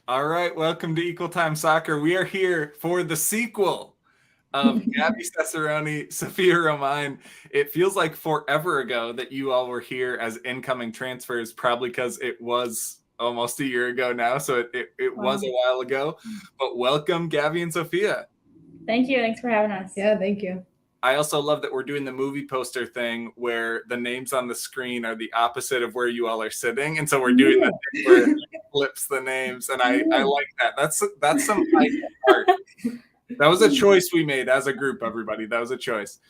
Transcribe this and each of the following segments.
All right, welcome to Equal Time Soccer. We are here for the sequel of Gabbie Cesarone Sophia Romine. It feels like forever ago that you all were here as incoming transfers, probably because it was almost a year ago now, so it was a while ago. But welcome, Gabbie and Sophia. Thank you. Thanks for having us. Yeah, thank you. I also love that we're doing the movie poster thing where the names on the screen are the opposite of where you all are sitting. And so we're doing that thing where it flips the names. And I like that. That's some art. That was a choice we made as a group, everybody. That was a choice.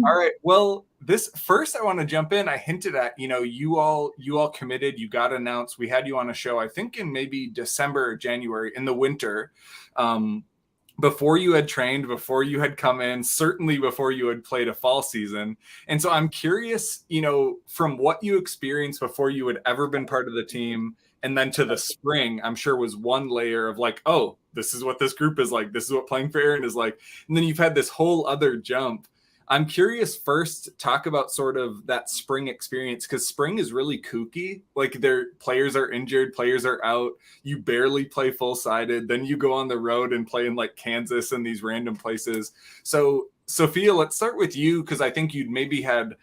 All right. Well, this first I want to jump in. I hinted at, you all committed, you got announced. We had you on a show, I think in maybe December or January in the winter. Before you had trained, before you had come in, certainly before you had played a fall season. And so I'm curious, from what you experienced before you had ever been part of the team, and then to the spring, I'm sure was one layer of like, oh, this is what this group is like. This is what playing for Aaron is like. And then you've had this whole other jump. I'm curious first, talk about sort of that spring experience, because spring is really kooky. Like their players are injured, players are out. You barely play full-sided. Then you go on the road and play in like Kansas and these random places. So Sophia, let's start with you, because I think you'd maybe had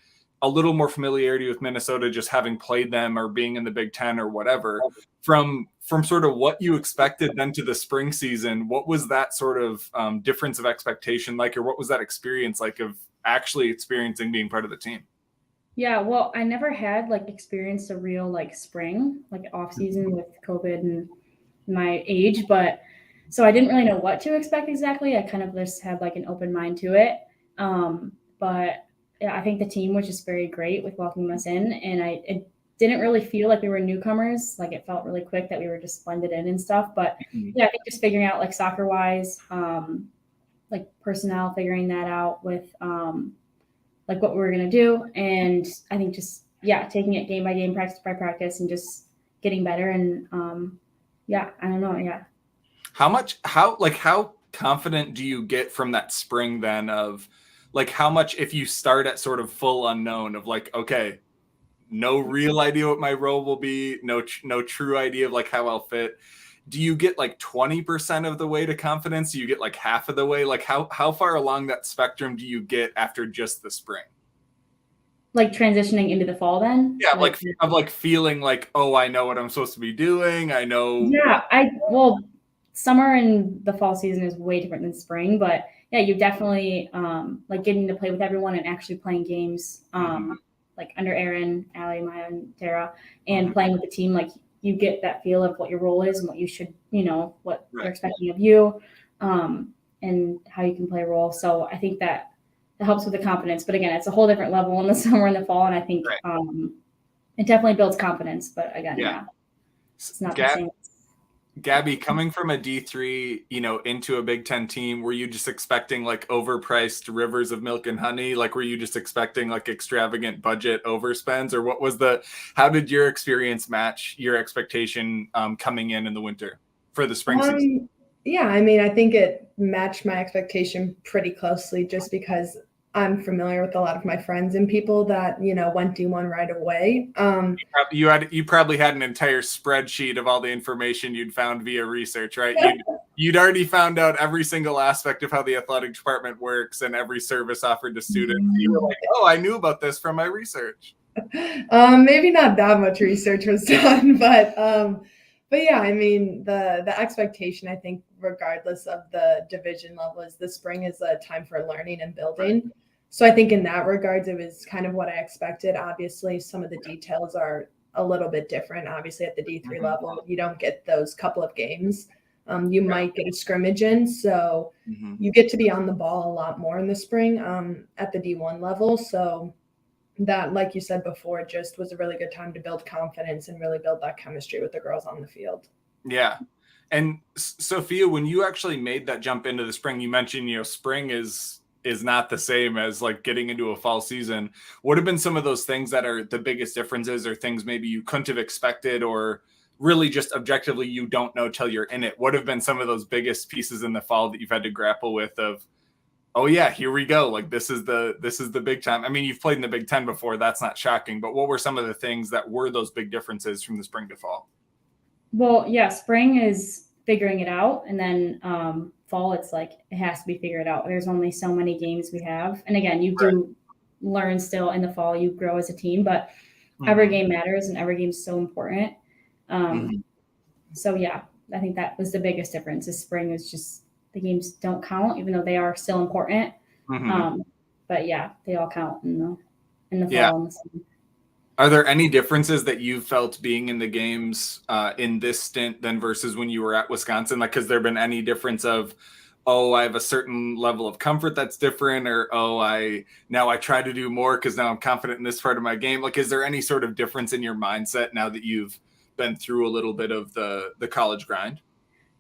a little more familiarity with Minnesota just having played them or being in the Big Ten or whatever. From sort of what you expected then to the spring season, what was that sort of difference of expectation like, or what was that experience like of actually experiencing being part of the team? Yeah, well, I never had experienced a real spring, off season with COVID and my age, but so I didn't really know what to expect exactly. I kind of just had an open mind to it. But yeah, I think the team was just very great with welcoming us in, and it didn't really feel like we were newcomers. It felt really quick that we were just blended in and stuff. But yeah, I think just figuring out soccer wise, personnel, figuring that out with what we were going to do. And I think just, taking it game by game, practice by practice, and just getting better. And I don't know. Yeah. How confident do you get from that spring then of how much, if you start at sort of full unknown of okay, no real idea what my role will be, no true idea of how I'll fit, do you get 20% of the way to confidence? Do you get half of the way? How far along that spectrum do you get after just the spring? Transitioning into the fall then? Yeah, feeling oh, I know what I'm supposed to be doing. I know. Yeah, summer and the fall season is way different than spring, but yeah, you definitely getting to play with everyone and actually playing games under Aaron, Allie, Maya, and Tara, and playing with the team, you get that feel of what your role is and what you should, what they're expecting of you, and how you can play a role. So I think that helps with the confidence. But again, it's a whole different level in the summer and the fall, and I think it definitely builds confidence. But again, it's not the same. Gabbie, coming from a D3, into a Big Ten team, were you just expecting overpriced rivers of milk and honey? Were you just expecting extravagant budget overspends, or how did your experience match your expectation coming in the winter for the spring season? Yeah, I think it matched my expectation pretty closely, just because I'm familiar with a lot of my friends and people that, went D1 right away. You probably had an entire spreadsheet of all the information you'd found via research, right? You'd already found out every single aspect of how the athletic department works and every service offered to students. You were like, oh, I knew about this from my research. Maybe not that much research was done, but yeah, the expectation, I think, regardless of the division level, is the spring is a time for learning and building. Right. So I think in that regards, it was kind of what I expected. Obviously, some of the details are a little bit different. Obviously, at the D3 level, you don't get those couple of games. You might get a scrimmage in, so you get to be on the ball a lot more in the spring at the D1 level. So that, like you said before, just was a really good time to build confidence and really build that chemistry with the girls on the field. Yeah. And Sophia, when you actually made that jump into the spring, you mentioned, spring is not the same as getting into a fall season. What have been some of those things that are the biggest differences, or things maybe you couldn't have expected, or really just objectively you don't know till you're in it? What have been some of those biggest pieces in the fall that you've had to grapple with of, oh yeah, here we go. This is the big time. You've played in the Big Ten before. That's not shocking, but what were some of the things that were those big differences from the spring to fall? Well, yeah, spring is figuring it out. And then fall, it's like it has to be figured out. There's only so many games we have. And again, you do learn still in the fall, you grow as a team, but every game matters and every game is so important. So yeah, I think that was the biggest difference. This spring is just the games don't count, even though they are still important. But yeah, they all count in the fall and the summer. Are there any differences that you felt being in the games in this stint than versus when you were at Wisconsin? Like, has there been any difference of, oh, I have a certain level of comfort that's different, or oh, I try to do more because now I'm confident in this part of my game? Like, is there any sort of difference in your mindset now that you've been through a little bit of the college grind?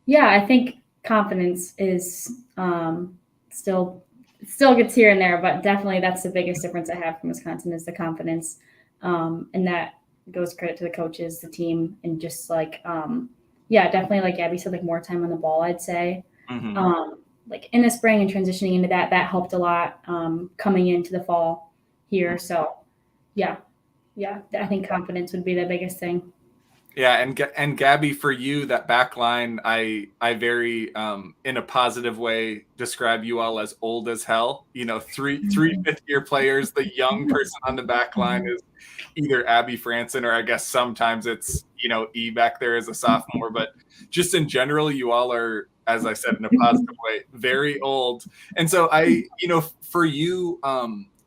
Yeah, I think confidence is still gets here and there, but definitely that's the biggest difference I have from Wisconsin is the confidence. And that goes credit to the coaches, the team, and just like, definitely like Gabbie said, like more time on the ball, I'd say. Like in the spring and transitioning into that helped a lot coming into the fall here. So yeah, I think confidence would be the biggest thing. Yeah, and Gabbie, for you, that back line, I very in a positive way describe you all as old as hell. You know, three fifth-year players. The young person on the back line is either Abby Franson, or I guess sometimes it's, E back there as a sophomore. But just in general, you all are, as I said, in a positive way, very old. And so for you,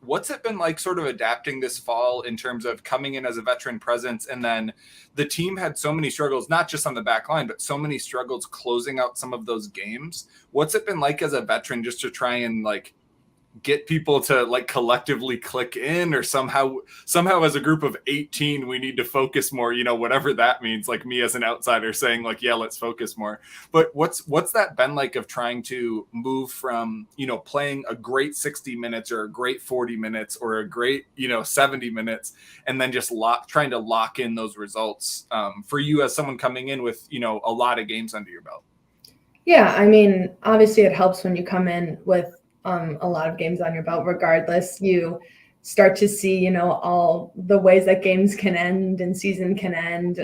what's it been like sort of adapting this fall in terms of coming in as a veteran presence? And then the team had so many struggles, not just on the back line, but so many struggles closing out some of those games. What's it been like as a veteran just to try and like get people to like collectively click in, or somehow as a group of 18, we need to focus more, whatever that means, like me as an outsider saying like, yeah, let's focus more. But what's that been like of trying to move from, playing a great 60 minutes or a great 40 minutes or a great, 70 minutes, and then just trying to lock in those results for you as someone coming in with, a lot of games under your belt? Yeah. I mean, obviously it helps when you come in with a lot of games on your belt. Regardless, you start to see, all the ways that games can end and season can end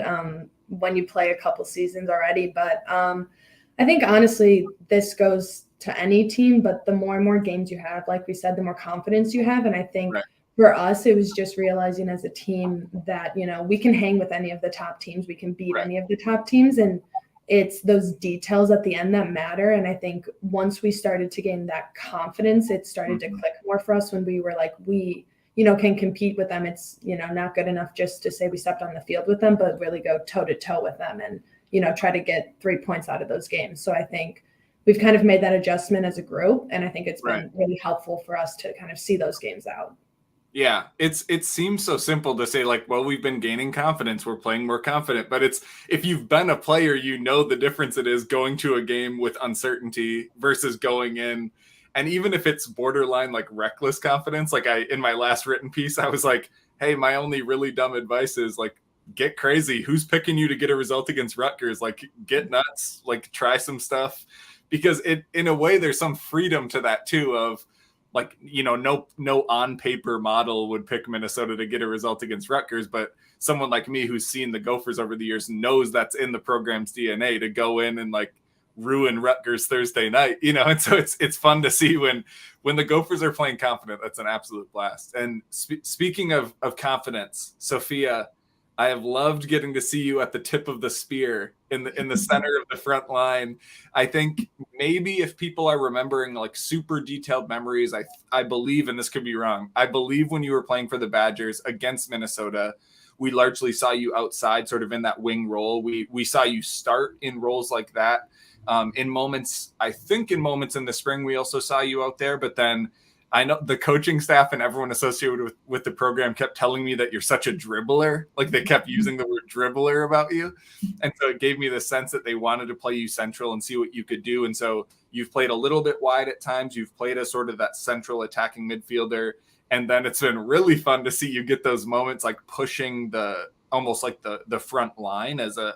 when you play a couple seasons already. But I think honestly, this goes to any team, but the more and more games you have, like we said, the more confidence you have. And I think for us, it was just realizing as a team that, we can hang with any of the top teams. We can beat any of the top teams. And it's those details at the end that matter. And I think once we started to gain that confidence, it started to click more for us when we were like, we, can compete with them. It's, not good enough just to say we stepped on the field with them, but really go toe to toe with them and, try to get 3 points out of those games. So I think we've kind of made that adjustment as a group. And I think it's been really helpful for us to kind of see those games out. Yeah, it seems so simple to say like, well, we've been gaining confidence, we're playing more confident, but it's, if you've been a player, the difference it is going to a game with uncertainty versus going in. And even if it's borderline like reckless confidence, like in my last written piece, I was like, hey, my only really dumb advice is like, get crazy. Who's picking you to get a result against Rutgers? Like, get nuts, like try some stuff, because in a way there's some freedom to that too of, like, no on paper model would pick Minnesota to get a result against Rutgers, but someone like me who's seen the Gophers over the years knows that's in the program's DNA to go in and like ruin Rutgers Thursday night, and so it's fun to see when the Gophers are playing confident. That's an absolute blast. And speaking of confidence, Sophia, I have loved getting to see you at the tip of the spear in the center of the front line. I think maybe if people are remembering like super detailed memories, I believe, and this could be wrong, I believe when you were playing for the Badgers against Minnesota, we largely saw you outside, sort of in that wing role. We saw you start in roles like that. In moments in the spring, we also saw you out there, but then I know the coaching staff and everyone associated with the program kept telling me that you're such a dribbler. Like they kept using the word dribbler about you. And so it gave me the sense that they wanted to play you central and see what you could do. And so you've played a little bit wide at times. You've played as sort of that central attacking midfielder. And then it's been really fun to see you get those moments like pushing almost like the front line as a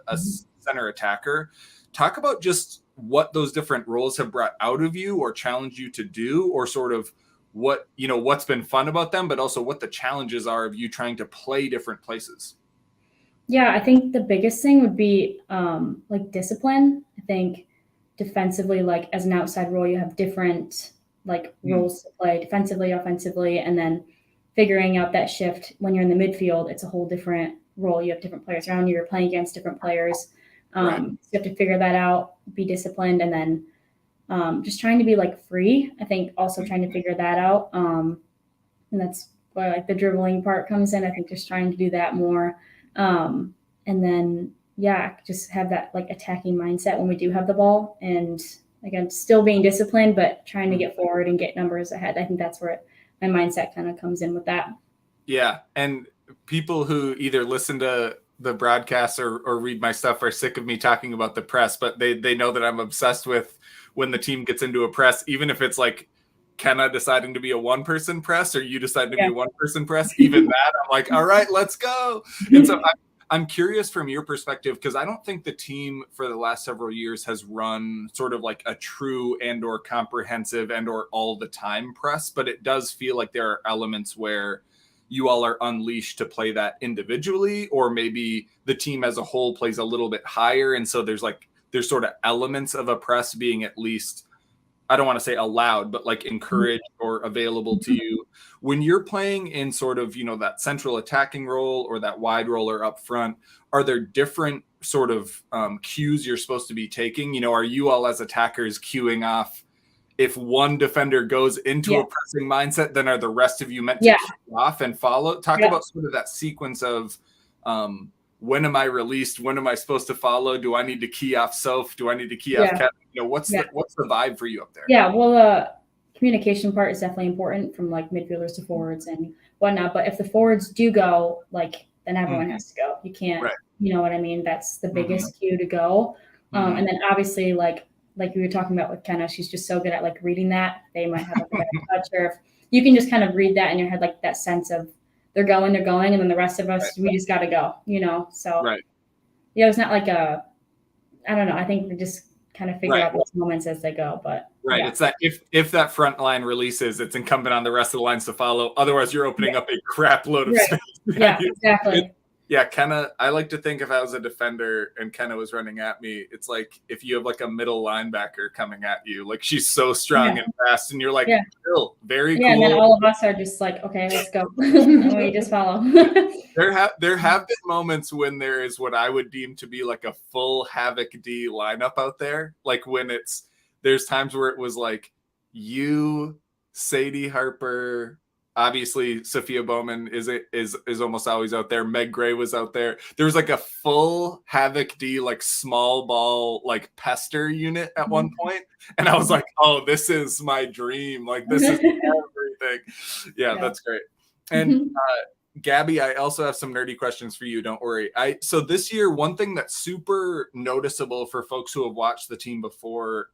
center attacker. Talk about just what those different roles have brought out of you or challenged you to do, or sort of what's been fun about them, but also what the challenges are of you trying to play different places. Yeah, I think the biggest thing would be like discipline. I think defensively, like as an outside role, you have different like roles to play defensively, offensively, and then figuring out that shift when you're in the midfield, it's a whole different role. You have different players around you. You're playing against different players. So you have to figure that out, be disciplined, and then just trying to be like free. I think also trying to figure that out. And that's where like the dribbling part comes in. I think just trying to do that more. And then, just have that like attacking mindset when we do have the ball. And again, still being disciplined, but trying to get forward and get numbers ahead. I think that's where my mindset kind of comes in with that. Yeah. And people who either listen to the broadcast or read my stuff are sick of me talking about the press, but they know that I'm obsessed with when the team gets into a press, even if it's like Kenna deciding to be a one-person press or you decide to be a one-person press, even that, I'm like, all right, let's go. And so I'm curious from your perspective, because I don't think the team for the last several years has run sort of like a true and or comprehensive and or all the time press, but it does feel like there are elements where you all are unleashed to play that individually, or maybe the team as a whole plays a little bit higher. And so there's sort of elements of a press being at least, I don't want to say allowed, but like encouraged or available to you when you're playing in sort of, that central attacking role or that wide roller up front. Are there different sort of cues you're supposed to be taking? Are you all as attackers queuing off? If one defender goes into a pressing mindset, then are the rest of you meant to queue off and follow? Talk about sort of that sequence of when am I released? When am I supposed to follow? Do I need to key off Soph? Do I need to key off Kevin? What's the vibe for you up there? Yeah, well, communication part is definitely important from like midfielders to forwards and whatnot. But if the forwards do go, like, then everyone has to go. You can't, you know what I mean? That's the biggest cue to go. And then obviously, like we were talking about with Kenna, she's just so good at like reading that. They might have like a better touch, or if you can just kind of read that in your head, like that sense of they're going, and then the rest of us, we just got to go, So it's not like I don't know. I think we just kind of figure out those moments as they go, but it's that if that front line releases, it's incumbent on the rest of the lines to follow. Otherwise, you're opening up a crap load of space. Yeah, exactly. Kenna, I like to think if I was a defender and Kenna was running at me, it's like if you have like a middle linebacker coming at you, like she's so strong and fast, and you're like, chill, very cool. And then all of us are just like, okay, let's go. And we just follow. There have been moments when there is what I would deem to be like a full Havoc D lineup out there. Like when there's times where it was like you, Sadie Harper, obviously Sophia Bowman is almost always out there. Meg Gray was out there. There was like a full Havoc D, like small ball, like pester unit at one point. And I was like, oh, this is my dream. Like this is everything. Yeah, that's great. And Gabbie, I also have some nerdy questions for you. Don't worry. So this year, one thing that's super noticeable for folks who have watched the team before,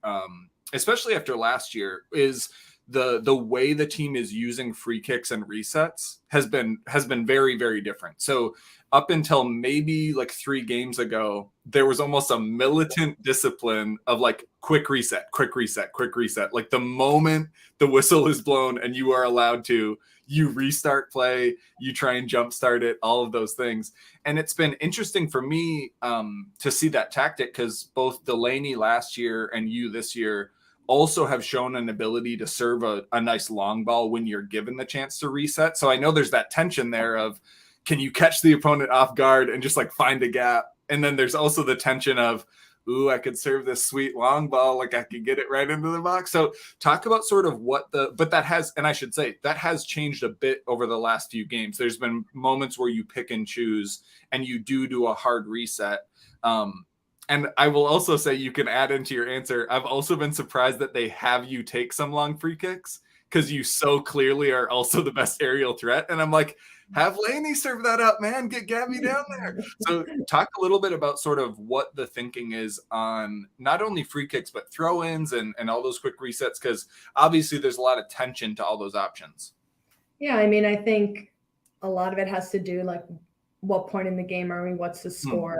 especially after last year, is the way the team is using free kicks and resets has been very, very different. So up until maybe like 3 games ago, there was almost a militant discipline of like quick reset. Like the moment the whistle is blown and you are allowed to, you restart play, you try and jumpstart it, all of those things. And it's been interesting for me to see that tactic, because both Delaney last year and you this year also have shown an ability to serve a nice long ball when you're given the chance to reset. So I know there's that tension there of, can you catch the opponent off guard and just like find a gap? And then there's also the tension of, ooh, I could serve this sweet long ball. Like I could get it right into the box. So talk about sort of but that has, and I should say that has changed a bit over the last few games. There's been moments where you pick and choose and you do a hard reset. And I will also say, you can add into your answer, I've also been surprised that they have you take some long free kicks, because you so clearly are also the best aerial threat. And I'm like, have Lainey serve that up, man. Get Gabbie down there. So talk a little bit about sort of what the thinking is on not only free kicks, but throw-ins and all those quick resets, because obviously there's a lot of tension to all those options. Yeah, I mean, I think a lot of it has to do like, what point in the game are we? What's the score?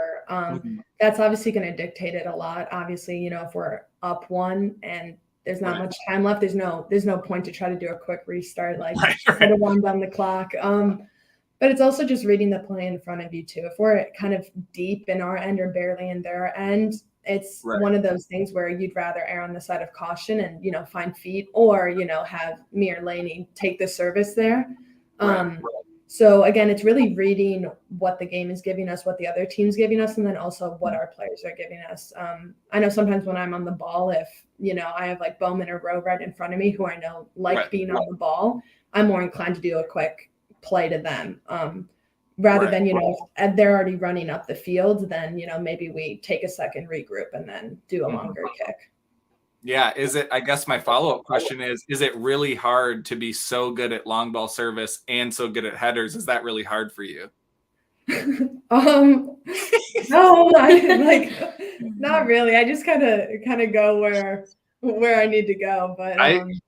That's obviously going to dictate it a lot. Obviously, if we're up 1 and there's not much time left, there's no point to try to do a quick restart, like try to wind down the clock. But it's also just reading the play in front of you too. If we're kind of deep in our end or barely in their end, It's Right. one of those things where you'd rather err on the side of caution and, find feet, or, have me or Lainey take the service there. Right. So again, it's really reading what the game is giving us, what the other team's giving us, and then also what our players are giving us. I know sometimes when I'm on the ball, if, I have like Bowman or Rowe right in front of me who I know like being on the ball, I'm more inclined to do a quick play to them. Rather than, if they're already running up the field, then, maybe we take a second, regroup, and then do a longer kick. Yeah. I guess my follow-up question is it really hard to be so good at long ball service and so good at headers? Is that really hard for you? No, not really. I just kind of go where I need to go. But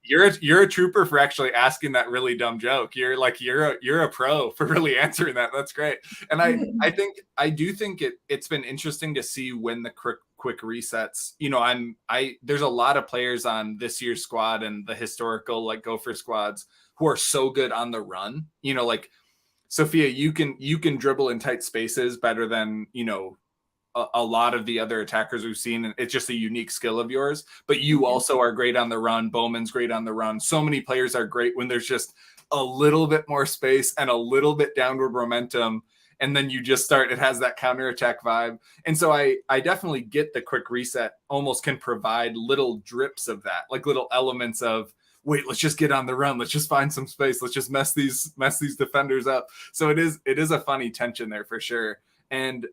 you're a trooper for actually asking that really dumb joke. You're a pro for really answering that. That's great. And I do think it's been interesting to see when the quick resets. There's a lot of players on this year's squad and the historical like Gopher squads who are so good on the run. Like Sophia, you can dribble in tight spaces better than a lot of the other attackers we've seen, and it's just a unique skill of yours. But you also are great on the run. Bowman's great on the run. So many players are great when there's just a little bit more space and a little bit downward momentum, and then you just start. It has that counterattack vibe, and so I definitely get the quick reset. Almost can provide little drips of that, like little elements of, wait, let's just get on the run. Let's just find some space. Let's just mess these defenders up. So it is a funny tension there for sure. And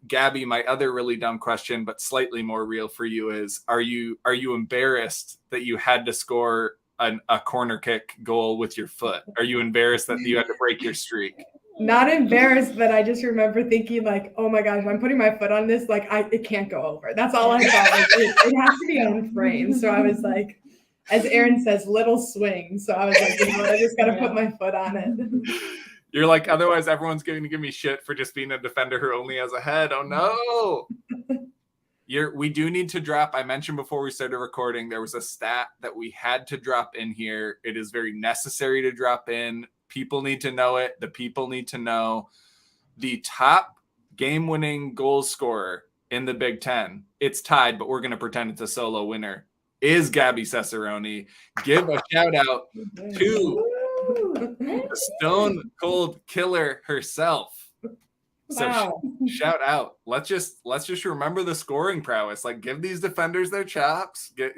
Gabbie, my other really dumb question, but slightly more real for you is, are you embarrassed that you had to score a corner kick goal with your foot? Are you embarrassed that you had to break your streak? Not embarrassed, but I just remember thinking like, oh my gosh, I'm putting my foot on this. Like it can't go over. That's all I thought. Like, it has to be on frame. So I was like, as Aaron says, little swing. So I was like, I just got to put my foot on it. You're like, otherwise everyone's going to give me shit for just being a defender who only has a head. Oh no. We do need to drop. I mentioned before we started recording, there was a stat that we had to drop in here. It is very necessary to drop in. People need to know it. The people need to know the top game-winning goal scorer in the Big Ten. It's tied, but we're going to pretend it's a solo winner. Is Gabbie Cesarone. Give a shout out to the stone cold killer herself. Wow. So shout out. Let's just remember the scoring prowess. Like, give these defenders their chops. They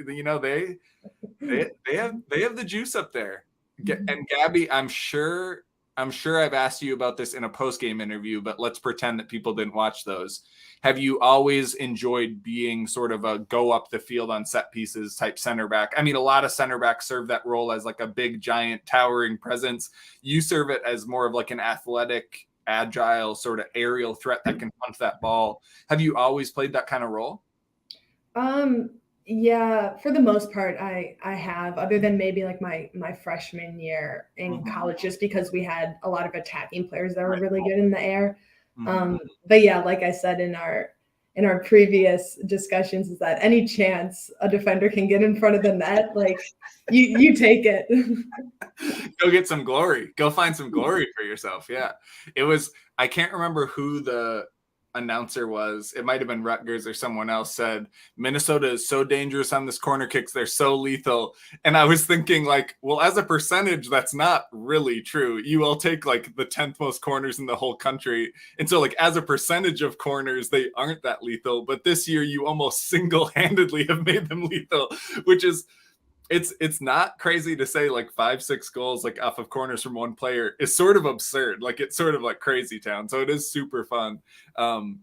have the juice up there. And Gabbie, I'm sure I've asked you about this in a post-game interview, but let's pretend that people didn't watch those. Have you always enjoyed being sort of a go up the field on set pieces type center back? I mean, a lot of center backs serve that role as like a big, giant, towering presence. You serve it as more of like an athletic, agile, sort of aerial threat that can punch that ball. Have you always played that kind of role? Yeah, for the most part, I have, other than maybe like my freshman year in college, just because we had a lot of attacking players that were really good in the air. But yeah, like I said in our previous discussions, is that any chance a defender can get in front of the net, like you take it. Go get some glory. Go find some glory for yourself. Yeah. I can't remember who the announcer was. It might have been Rutgers or someone else said, Minnesota is so dangerous on this corner kicks. They're so lethal. And I was thinking like, well, as a percentage, that's not really true. You all take like the 10th most corners in the whole country. And so like as a percentage of corners, they aren't that lethal. But this year you almost single-handedly have made them lethal, which is, it's not crazy to say like 5-6 goals like off of corners from one player is sort of absurd. Like it's sort of like crazy town. So it is super fun. And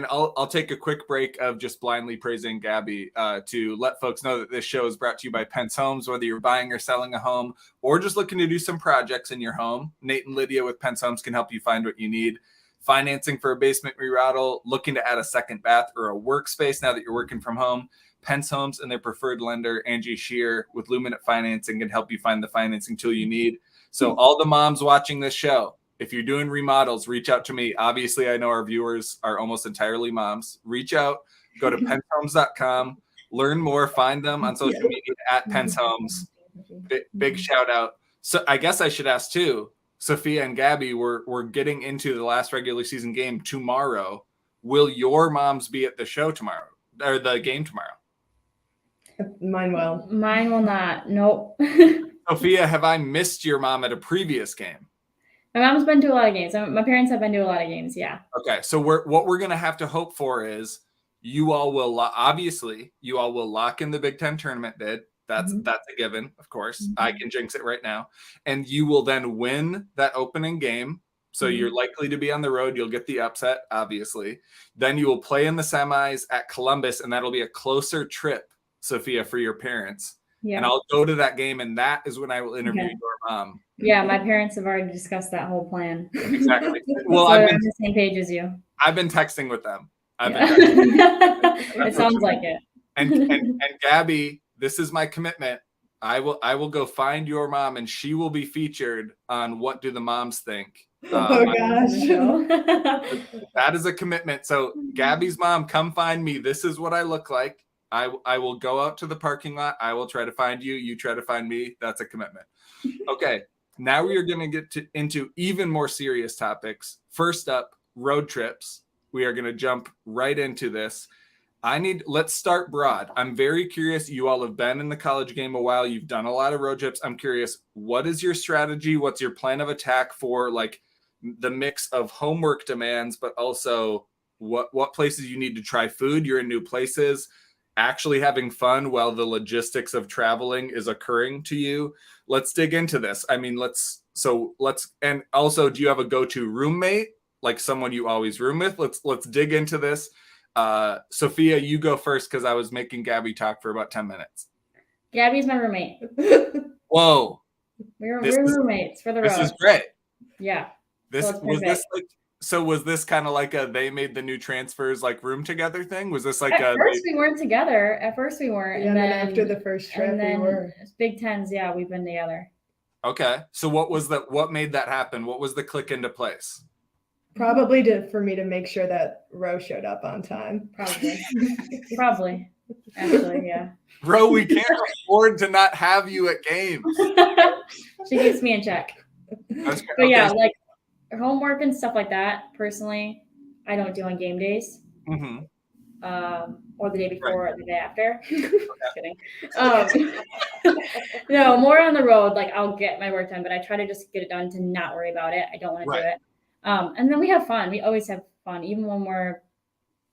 I'll take a quick break of just blindly praising Gabbie to let folks know that this show is brought to you by Pentz Homes. Whether you're buying or selling a home or just looking to do some projects in your home, Nate and Lydia with Pentz Homes can help you find what you need. Financing for a basement remodel, looking to add a second bath or a workspace now that you're working from home. Pentz Homes and their preferred lender, Angie Shear, with Luminate Financing can help you find the financing tool you need. So all the moms watching this show, if you're doing remodels, reach out to me. Obviously, I know our viewers are almost entirely moms. Reach out, go to pentzhomes.com, learn more, find them on social media at Pentz Homes. Big shout out. So I guess I should ask too, Sophia and Gabbie, we're getting into the last regular season game tomorrow. Will your moms be at the show tomorrow? or the game tomorrow? Mine will. Mine will not. Nope. Sophia, have I missed your mom at a previous game? My mom's been to a lot of games. My parents have been to a lot of games. Yeah. Okay, so what we're gonna have to hope for is you all will obviously lock in the Big Ten tournament bid. That's a given, of course. I can jinx it right now, and you will then win that opening game. So you're likely to be on the road. You'll get the upset, obviously. Then you will play in the semis at Columbus, and that'll be a closer trip, Sophia, for your parents. Yeah. And I'll go to that game, and that is when I will interview your mom. Yeah, my parents have already discussed that whole plan. Exactly. Well, so I'm on the same page as you. I've been texting with them. It sounds like it. And Gabbie, this is my commitment. I will go find your mom, and she will be featured on What Do the Moms Think? Oh gosh. That is a commitment. So Gabbie's mom, come find me. This is what I look like. I will go out to the parking lot. I will try to find you. You try to find me. That's a commitment. Okay. Now we are going to get into even more serious topics. First up, road trips. We are going to jump right into this. Let's start broad. I'm very curious. You all have been in the college game a while. You've done a lot of road trips. I'm curious, what is your strategy? What's your plan of attack for like the mix of homework demands, but also what places you need to try food? You're in new places, actually having fun while the logistics of traveling is occurring to you. Let's dig into this. I mean, and also, do you have a go-to roommate, like someone you always room with? Let's dig into this. Sophia, you go first because I was making Gabbie talk for about 10 minutes. Gabbie's my roommate. Whoa. We're roommates for the road. This is great. Yeah. Was this kind of like they made the new transfers like room together thing? Was this like at first we weren't together. At first we weren't. Yeah, and then after the first trip we were. Big Tens, yeah, we've been together. Okay. So what made that happen? What was the click into place? Probably for me to make sure that Ro showed up on time. Probably. Actually, yeah. Ro, we can't afford to not have you at games. She keeps me in check. But yeah, like homework and stuff like that, personally, I don't do on game days. Or the day before or the day after. Kidding. No, more on the road. Like I'll get my work done, but I try to just get it done to not worry about it. I don't want to do it. And then we have fun. We always have fun, even when we're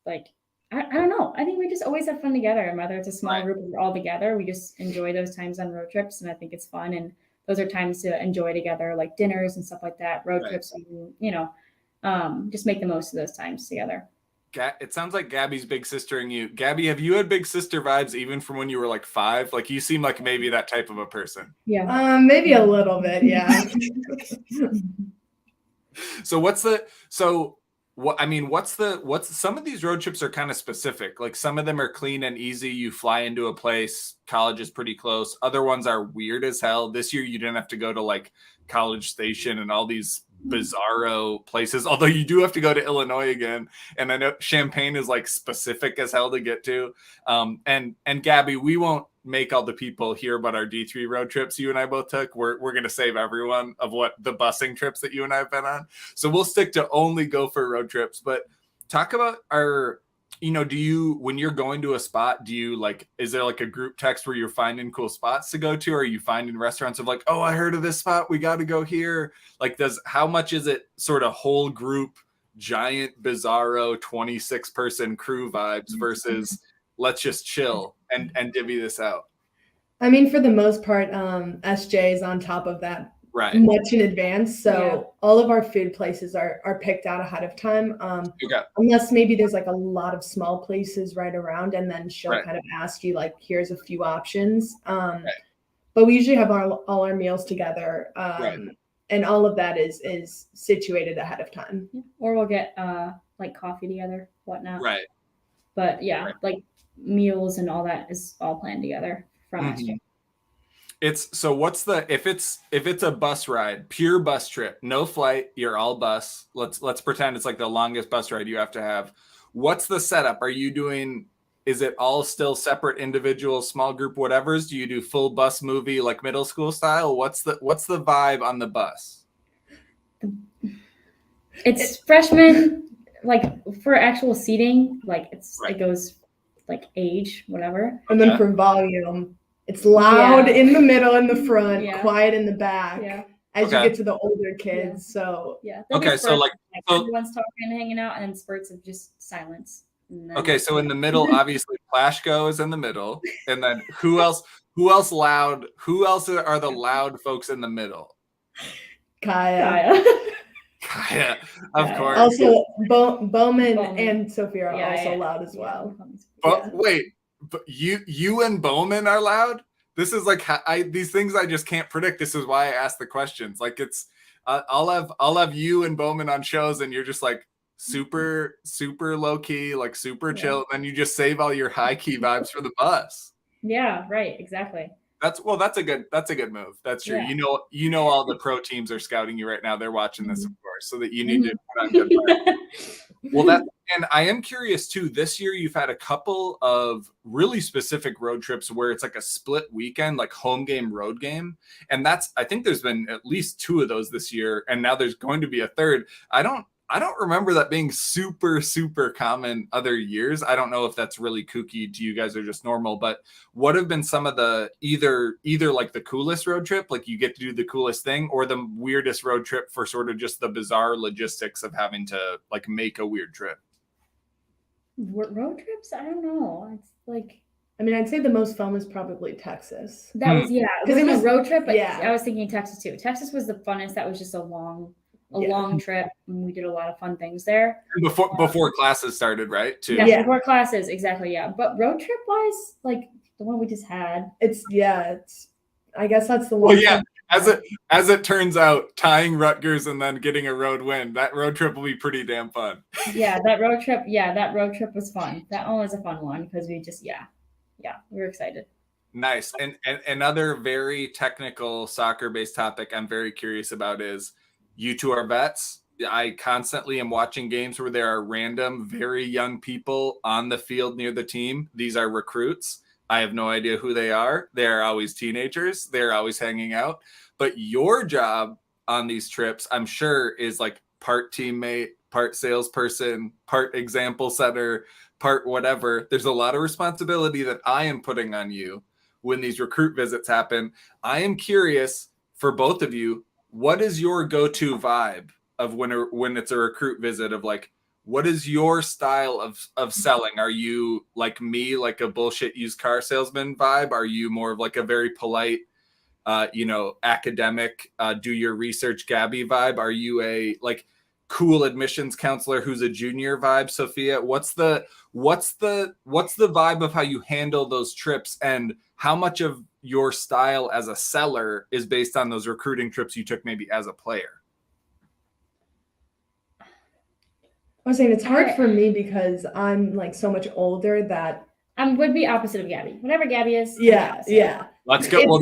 like, I don't know. I think we just always have fun together. And whether it's a small group or we're all together, we just enjoy those times on road trips. And I think it's fun. And those are times to enjoy together, like dinners and stuff like that. Road trips, just make the most of those times together. It sounds like Gabbie's big sistering you. Gabbie, have you had big sister vibes even from when you were like 5? Like you seem like maybe that type of a person. Yeah. Maybe a little bit. Yeah. So some of these road trips are kind of specific. Like some of them are clean and easy. You fly into a place, college is pretty close. Other ones are weird as hell. This year you didn't have to go to like College Station and all these bizarro places, although you do have to go to Illinois again. And I know Champaign is like specific as hell to get to. And Gabbie, we won't make all the people hear about our D3 road trips you and I both took. We're going to save everyone of what the busing trips that you and I have been on. So we'll stick to only Gopher road trips. But talk about when you're going to a spot, is there like a group text where you're finding cool spots to go to? Or are you finding restaurants of like, oh, I heard of this spot, we got to go here? Like how much is it sort of whole group, giant, bizarro 26-person crew vibes versus let's just chill and divvy this out? I mean, for the most part, SJ is on top of that much in advance. So all of our food places are picked out ahead of time. Unless maybe there's like a lot of small places right around, and then she'll kind of ask you like, here's a few options. But we usually have all our meals together. And all of that is situated ahead of time. Or we'll get like coffee together, whatnot. Right. But like meals and all that is all planned together from SJ. If it's a bus ride, pure bus trip, no flight, you're all bus. Let's pretend it's like the longest bus ride you have to have. What's the setup? Is it all still separate individual, small group, whatever's? Do you do full bus movie like middle school style? What's the vibe on the bus? It's freshmen, like for actual seating, like it goes like age, whatever. And then for volume, it's loud in the middle in the front, quiet in the back as you get to the older kids. So okay, so like everyone's talking and hanging out, and then spurts of just silence. Okay, so in the middle, obviously Plashko is in the middle, and then who else loud? Who else are the loud folks in the middle? Kaya, of course. Also, Bowman and Sophia are also loud as well. But wait, but you and Bowman are loud? This is like these things I just can't predict. This is why I ask the questions. Like it's I'll have you and Bowman on shows, and you're just like super low key, like super chill, and then you just save all your high key vibes for the bus. Yeah, right, exactly. That's a good move. That's true. Yeah. You know all the pro teams are scouting you right now. They're watching this, of course, so that you need to put on good vibes. Well, and I am curious too. This year, you've had a couple of really specific road trips where it's like a split weekend, like home game, road game, and I think there's been at least 2 of those this year, and now there's going to be a third. I don't remember that being super common other years. I don't know if that's really kooky to you guys or just normal, but what have been some of the either like the coolest road trip, like you get to do the coolest thing, or the weirdest road trip for sort of just the bizarre logistics of having to like make a weird trip? Road trips? I don't know. It's like, I mean, I'd say the most fun was probably Texas. That was, because it was a road trip, but I was thinking Texas too. Texas was the funnest. That was just a long trip, and we did a lot of fun things there. Before classes started, right? Too. Yeah, before classes, exactly. Yeah, but road trip wise, like the one we just had, it's I guess that's the one. Well, yeah. As it turns out, tying Rutgers and then getting a road win, that road trip will be pretty damn fun. Yeah, that road trip was fun. That one was a fun one because we just we were excited. Nice. And another very technical soccer-based topic I'm very curious about is you two are vets. I constantly am watching games where there are random, very young people on the field near the team. These are recruits. I have no idea who they are. They're always teenagers. They're always hanging out. But your job on these trips, I'm sure, is like part teammate, part salesperson, part example setter, part whatever. There's a lot of responsibility that I am putting on you when these recruit visits happen. I am curious for both of you, what is your go-to vibe of when it's a recruit visit of like, what is your style of selling? Are you like me, like a bullshit used car salesman vibe? Are you more of like a very polite, academic, do your research Gabbie vibe? Are you a like cool admissions counselor who's a junior vibe, Sophia? What's the vibe of how you handle those trips, and how much of your style as a seller is based on those recruiting trips you took maybe as a player? I was saying it's hard for me because I'm like so much older that I would be opposite of Gabbie. Whatever Gabbie is. Yeah. Let's go. Well,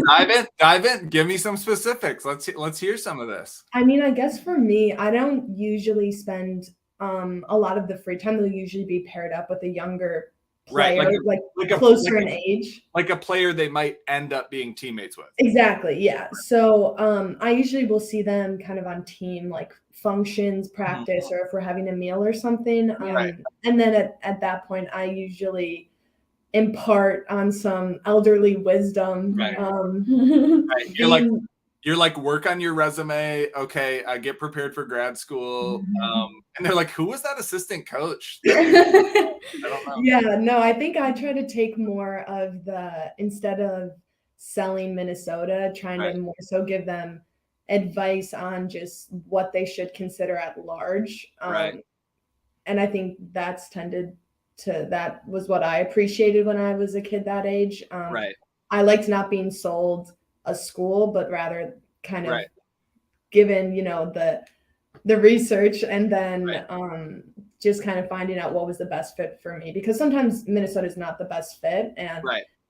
dive in. Give me some specifics. Let's hear some of this. I mean, I guess for me, I don't usually spend a lot of the free time. They'll usually be paired up with a younger player, like closer in age. Like a player they might end up being teammates with. Exactly, yeah. So I usually will see them kind of on team like functions, practice, or if we're having a meal or something. And then at that point, I usually impart on some elderly wisdom. You're like, work on your resume. Okay, get prepared for grad school. And they're like, who was that assistant coach? I don't know. Yeah, no, I think I try to take more of instead of selling Minnesota, trying to more so give them advice on just what they should consider at large. And I think that was what I appreciated when I was a kid that age. I liked not being sold a school, but rather kind of given, the research, and then just kind of finding out what was the best fit for me, because sometimes Minnesota is not the best fit. And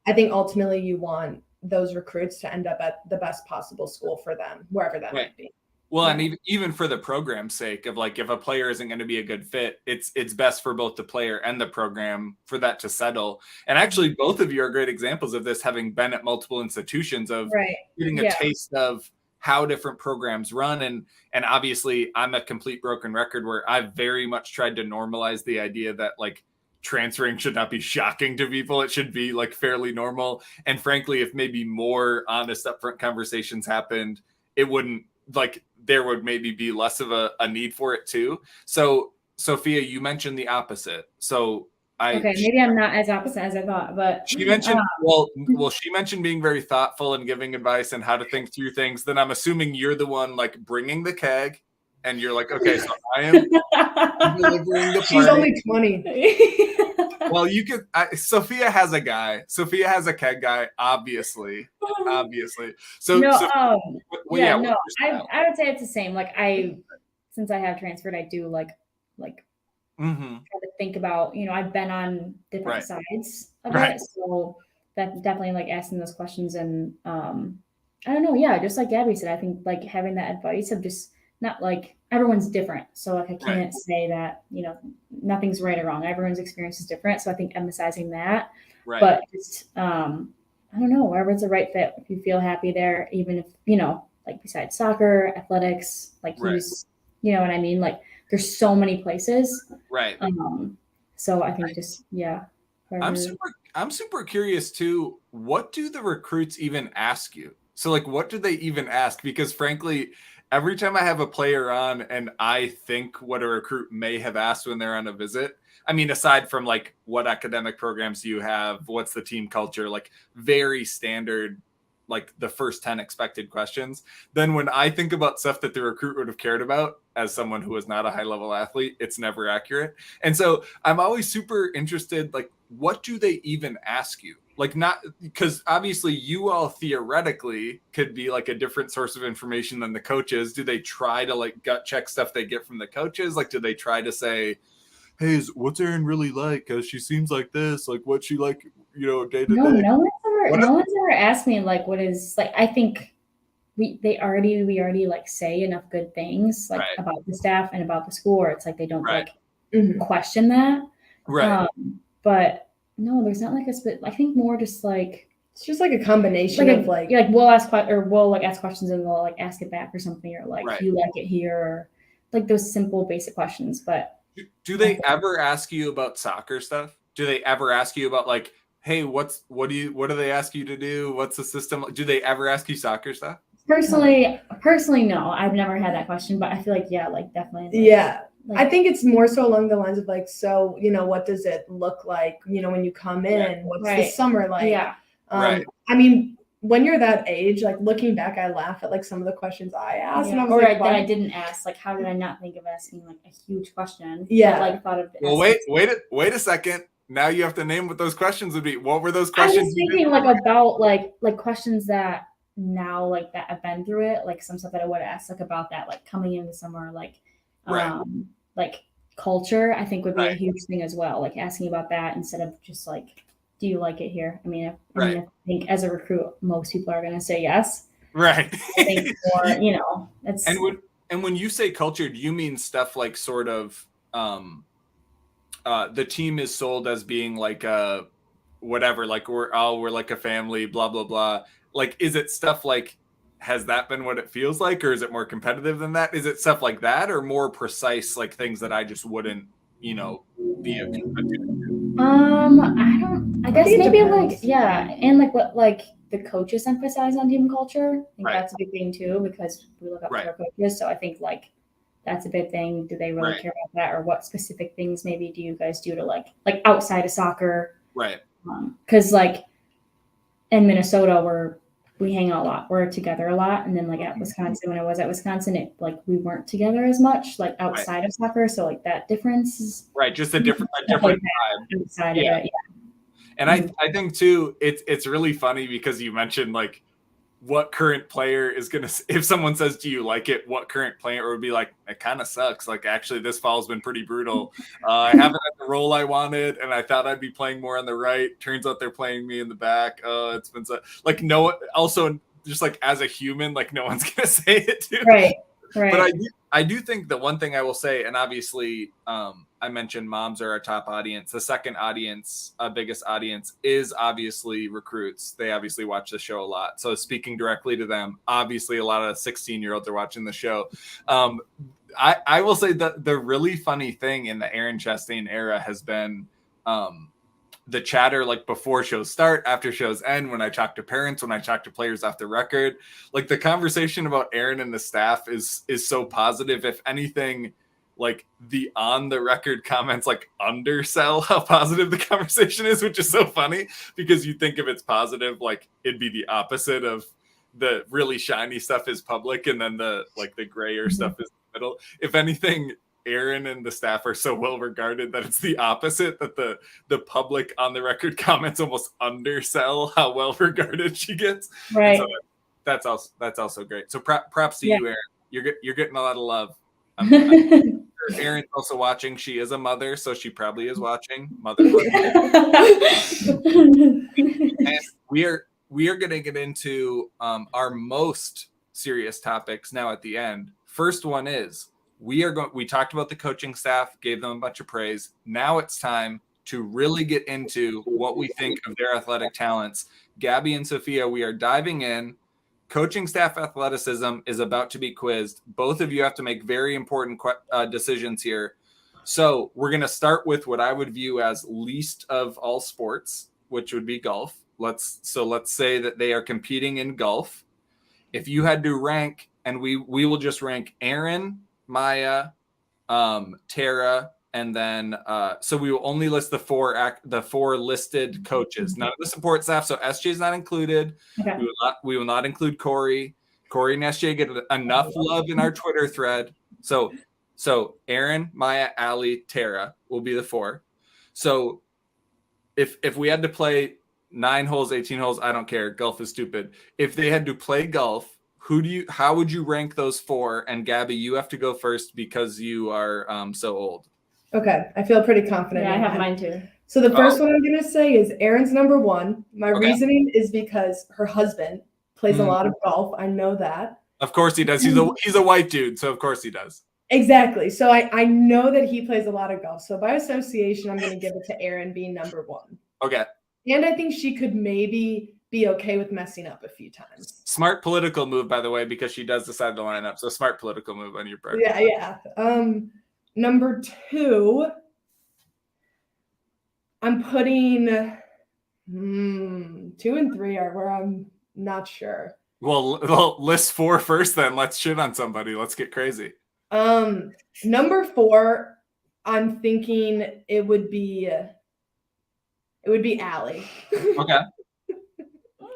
I think ultimately you want those recruits to end up at the best possible school for them, wherever that might be. Well, and even for the program's sake of like, if a player isn't going to be a good fit, it's best for both the player and the program for that to settle. And actually, both of you are great examples of this, having been at multiple institutions, of getting a taste of how different programs run. And obviously, I'm a complete broken record where I've very much tried to normalize the idea that like transferring should not be shocking to people. It should be like fairly normal. And frankly, if maybe more honest upfront conversations happened, it wouldn't, like, there would maybe be less of a need for it too. So Sophia, you mentioned the opposite. So maybe I'm not as opposite as I thought, but she mentioned, she mentioned being very thoughtful and giving advice and how to think through things. Then I'm assuming you're the one like bringing the keg, and you're like, okay, so I am delivering the party. She's only 20. Well, you could. Sophia has a guy. Sophia has a keg guy, obviously. So no, I would say it's the same. Like since I have transferred, I do like mm-hmm. try to think about, I've been on different sides of Right. it. So that definitely like asking those questions and I don't know. Yeah. Just like Gabbie said, I think like having that advice of just not like everyone's different. So like I can't say that, nothing's right or wrong. Everyone's experience is different. So I think emphasizing that, but just, I don't know, wherever it's the right fit, if you feel happy there, even if, like besides soccer, athletics, like who's, you know what I mean? Like, there's so many places. Right. So I think just, I'm super curious too. What do the recruits even ask you? So like, what do they even ask? Because frankly, every time I have a player on and I think what a recruit may have asked when they're on a visit, I mean, aside from like what academic programs do you have? What's the team culture? Like very standard, like the first 10 expected questions. Then when I think about stuff that the recruit would have cared about as someone who is not a high level athlete, it's never accurate. And so I'm always super interested, like, what do they even ask you? Like, not because obviously you all theoretically could be like a different source of information than the coaches. Do they try to like gut check stuff they get from the coaches? Like, do they try to say, hey, what's Erin really like? Because she seems like this, like what she like, day to day. No one's ever asked me like what is like. I think we already like say enough good things like about the staff and about the school. Or it's like they don't like question that. Right. But no, there's not like I think more just like it's just like a combination of like we'll ask questions and they'll like ask it back or something, or like do you like it here, or like those simple basic questions. But do they ever ask you about soccer stuff? Do they ever ask you about like, hey, what do they ask you to do? What's the system? Do they ever ask you soccer stuff? Personally, no, I've never had that question, but I feel like, definitely. Like, I think it's more so along the lines of like, so, what does it look like, when you come in, what's the summer like? Yeah. I mean, when you're that age, like looking back, I laugh at like some of the questions I asked and I was like, that I didn't ask, like, how did I not think of asking like a huge question? Yeah. Like thought of. Well, wait a second. Now you have to name what those questions would be. What were those questions? I was thinking like about like questions that now like that I've been through it, like some stuff that I would ask like about that, like coming in the summer, like like culture, I think would be a huge thing as well. Like asking about that instead of just like, do you like it here? I mean, I think as a recruit, most people are going to say yes. Right. I think more, it's. And when you say culture, do you mean stuff like sort of the team is sold as being like a whatever, like we're like a family, blah, blah, blah. Like, is it stuff like, has that been what it feels like, or is it more competitive than that? Is it stuff like that, or more precise, like things that I just wouldn't, be a I guess maybe like, and like what like the coaches emphasize on team culture. I think that's a big thing too, because we look up to our coaches. So I think like that's a big thing. Do they really care about that, or what specific things maybe do you guys do to like outside of soccer? Right. Because like in Minnesota, we hang out a lot. We're together a lot. And then like at Wisconsin, when I was at Wisconsin, we weren't together as much, like outside of soccer. So like that difference is just a different vibe outside of it. And I think too, it's really funny because you mentioned like what current player is going to, if someone says, do you like it? What current player would be like, it kind of sucks. Like, actually this fall's been pretty brutal. I haven't had the role I wanted, and I thought I'd be playing more on the right. Turns out they're playing me in the back. It's been so like, no, also just like as a human, like no one's going to say it too. Right. But I do think the one thing I will say, and obviously I mentioned moms are our top audience. The second audience, biggest audience, is obviously recruits. They obviously watch the show a lot. So speaking directly to them, obviously a lot of 16-year-olds are watching the show. I will say that the really funny thing in the Erin Chastain era has been the chatter like before shows start, after shows end, when I talk to parents, when I talk to players off the record, like the conversation about Aaron and the staff is so positive. If anything, like the on the record comments like undersell how positive the conversation is, which is so funny because you think if it's positive, like it'd be the opposite of the really shiny stuff is public and then the like the grayer stuff is in the middle. If anything, Aaron and the staff are so well regarded that it's the opposite, that the public on the record comments almost undersell how well regarded she gets. Right. So that's also great. So props to you, Aaron. You're getting a lot of love. I'm sure Erin's also watching. She is a mother, so she probably is watching. Mother. And we are going to get into our most serious topics now at the end. First one is we talked about the coaching staff, gave them a bunch of praise. Now it's time to really get into what we think of their athletic talents. Gabbie and Sophia, we are diving in. Coaching staff athleticism is about to be quizzed. Both of you have to make very important decisions here. So we're going to start with what I would view as least of all sports, which would be golf. Let's say that they are competing in golf. If you had to rank, and we will just rank Aaron, Maya, Tara, and then so we will only list the four listed coaches, none of the support staff. So SJ is not included. Okay. We will not include Corey. Corey and SJ get enough love in our Twitter thread. So Aaron, Maya, Allie, Tara will be the four. So if we had to play 9 holes, 18 holes, I don't care. Golf is stupid. If they had to play golf, how would you rank those four? And Gabbie, you have to go first because you are so old. Okay, I feel pretty confident. Yeah, I have mine too. So the first one I'm going to say is Aaron's number 1. My reasoning is because her husband plays a lot of golf. I know that. Of course he does. He's a white dude, so of course he does. Exactly. So I know that he plays a lot of golf. So by association, I'm going to give it to Aaron being number 1. Okay. And I think she could maybe be okay with messing up a few times. Smart political move, by the way, because she does decide to line up. So smart political move on your part. Yeah. Number 2, I'm putting 2 and 3 are where I'm not sure. Well, list 4 first, then. Let's shit on somebody. Let's get crazy. Number 4, I'm thinking it would be Allie. Okay.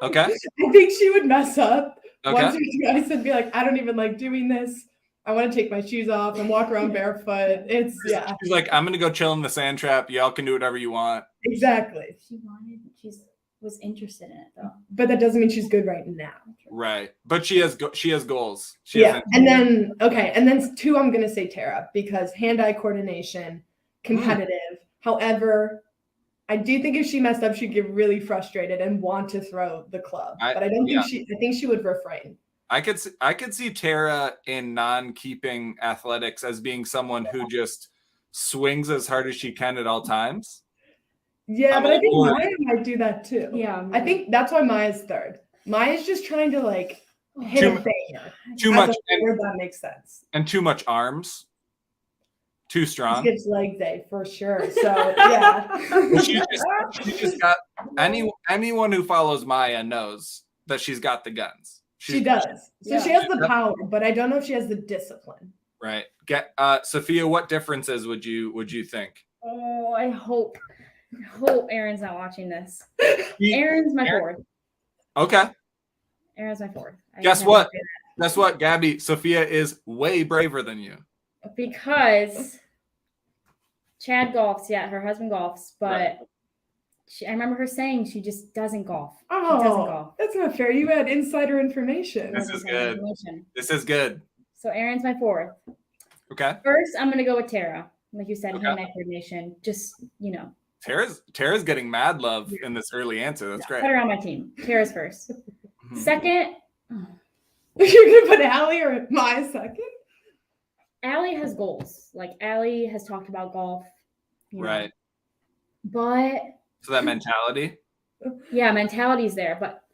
I think she would mess up once or twice and be like, I don't even like doing this. I want to take my shoes off and walk around barefoot. She's like, I'm going to go chill in the sand trap. Y'all can do whatever you want. Exactly. She was interested in it though. But that doesn't mean she's good right now. Right. But she has goals. And then 2, I'm going to say Tara because hand-eye coordination, competitive. However, I do think if she messed up, she'd get really frustrated and want to throw the club. But I don't think I think she would refrain. I could see Tara in non-keeping athletics as being someone who just swings as hard as she can at all times. Yeah, but I think Maya might do that too. Yeah. I think that's why Maya's 3rd. Maya's just trying to like hit a banger. Too much. That makes sense. And too much arms. Too strong. She gets leg day for sure. So yeah. she just got anyone who follows Maya knows that she's got the guns. She does. So she has the power, but I don't know if she has the discipline. Right. Sophia, what differences would you think? Oh, I hope Aaron's not watching this. Aaron's my 4th. Okay. Aaron's my 4th. Guess what? Guess what, Gabbie? Sophia is way braver than you. Because Chad golfs, her husband golfs, but right. I remember her saying she just doesn't golf. Oh, she doesn't golf. That's not fair. You had insider information. This is good. So Aaron's my 4th. Okay. First, I'm going to go with Tara. Like you said, hand-eye coordination. Just, Tara's getting mad love in this early answer. That's great. Put her on my team. Tara's first. Second. You're going to put Allie or my second? Allie has goals. Like, Allie has talked about golf. Right. But. So that mentality? Yeah, mentality's there. But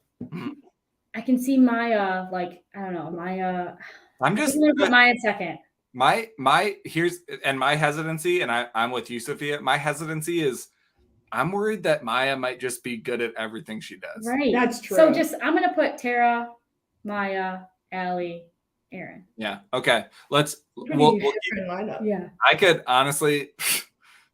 I can see Maya, I don't know, Maya. I'm just. going to put Maya second. My hesitancy, and I'm with you, Sophia. My hesitancy is I'm worried that Maya might just be good at everything she does. Right. That's true. So I'm going to put Tara, Maya, Allie, Aaron. Yeah. Okay. We'll different lineup. Yeah. I could honestly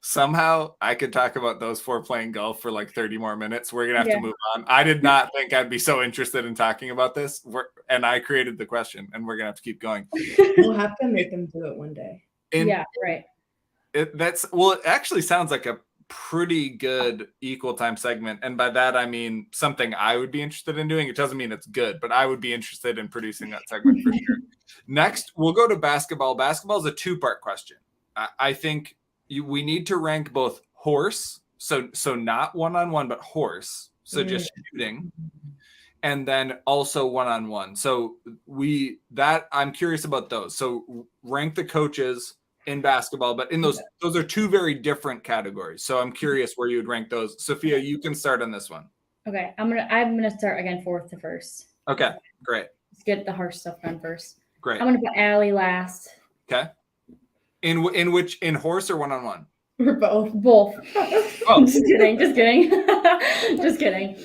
somehow I could talk about those 4 playing golf for like 30 more minutes. We're gonna have to move on. I did not think I'd be so interested in talking about this. And I created the question, and we're gonna have to keep going. We'll have to make them do it one day. Yeah, right. It actually sounds like a pretty good equal time segment. And by that, I mean something I would be interested in doing. It doesn't mean it's good, but I would be interested in producing that segment for sure. Next, we'll go to basketball. Basketball is a 2-part question. I think we need to rank both horse, so not one-on-one, but horse, so just shooting, and then also one-on-one. So I'm curious about those. So rank the coaches in basketball, but in those are 2 very different categories. So I'm curious where you would rank those. Sophia, you can start on this one. Okay, I'm gonna start again 4th to 1st. Okay, great. Let's get the harsh stuff done first. Great. I'm gonna put Allie last. Okay. In horse or one-on-one? We're both. Both. Oh. Just kidding. Just kidding.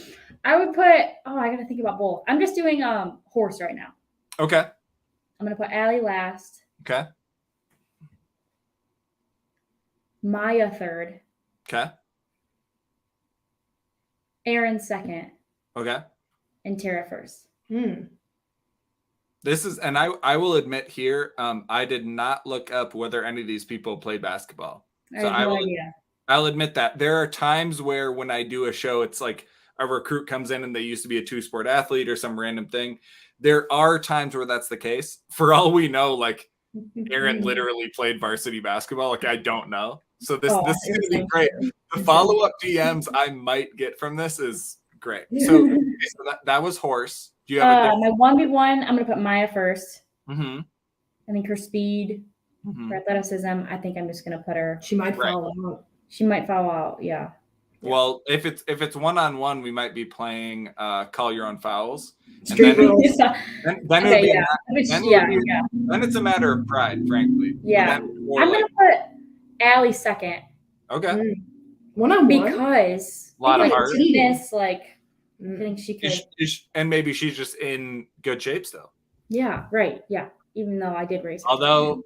I would put. Oh, I gotta think about both. I'm just doing horse right now. Okay. I'm gonna put Allie last. Okay. Maya 3rd. Okay. Aaron 2nd. Okay. And Tara 1st. This is, and I will admit here, I did not look up whether any of these people played basketball. So I'll admit that there are times where when I do a show, it's like a recruit comes in and they used to be a 2-sport athlete or some random thing. There are times where that's the case. For all we know, like Aaron literally played varsity basketball. Like I don't know. So this is going to be great. The follow-up DMs I might get from this is great. So that was horse. Do you have my 1v1? I'm gonna put Maya 1st. Mm-hmm. I think her speed, her athleticism. I think I'm just gonna put her. She might fall out. She might fall out. Yeah. Well, if it's one-on-one, we might be playing call your own fouls. Street rules. Then it's a matter of pride, frankly. Yeah. I'm gonna put Allie 2nd. Okay. One-on-one? Because a lot of heart. Fitness, like I think she could. And maybe she's just in good shape still. Yeah, right. Yeah. Even though I did race. Although,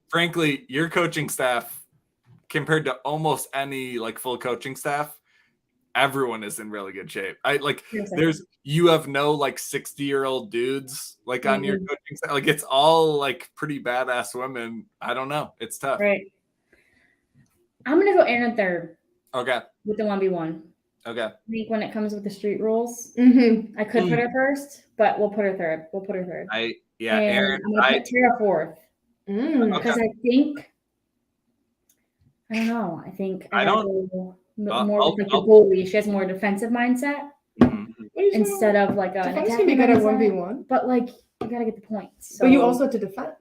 frankly, your coaching staff, compared to almost any like full coaching staff, everyone is in really good shape. You have no like 60-year-old dudes like on your coaching staff. Like it's all like pretty badass women. I don't know. It's tough. Right. I'm gonna go Aaron 3rd. Okay. With the 1v1. Okay. I think when it comes with the street rules, I could put her 1st, but we'll put her 3rd. Aaron. I'm gonna put Tara 4th. Because I think I don't know. I think I don't go more with like the goalie. She has more defensive mindset instead of like an defense attacking can be good at mindset. 1v1. But like you gotta get the points. So. But you also have to defend.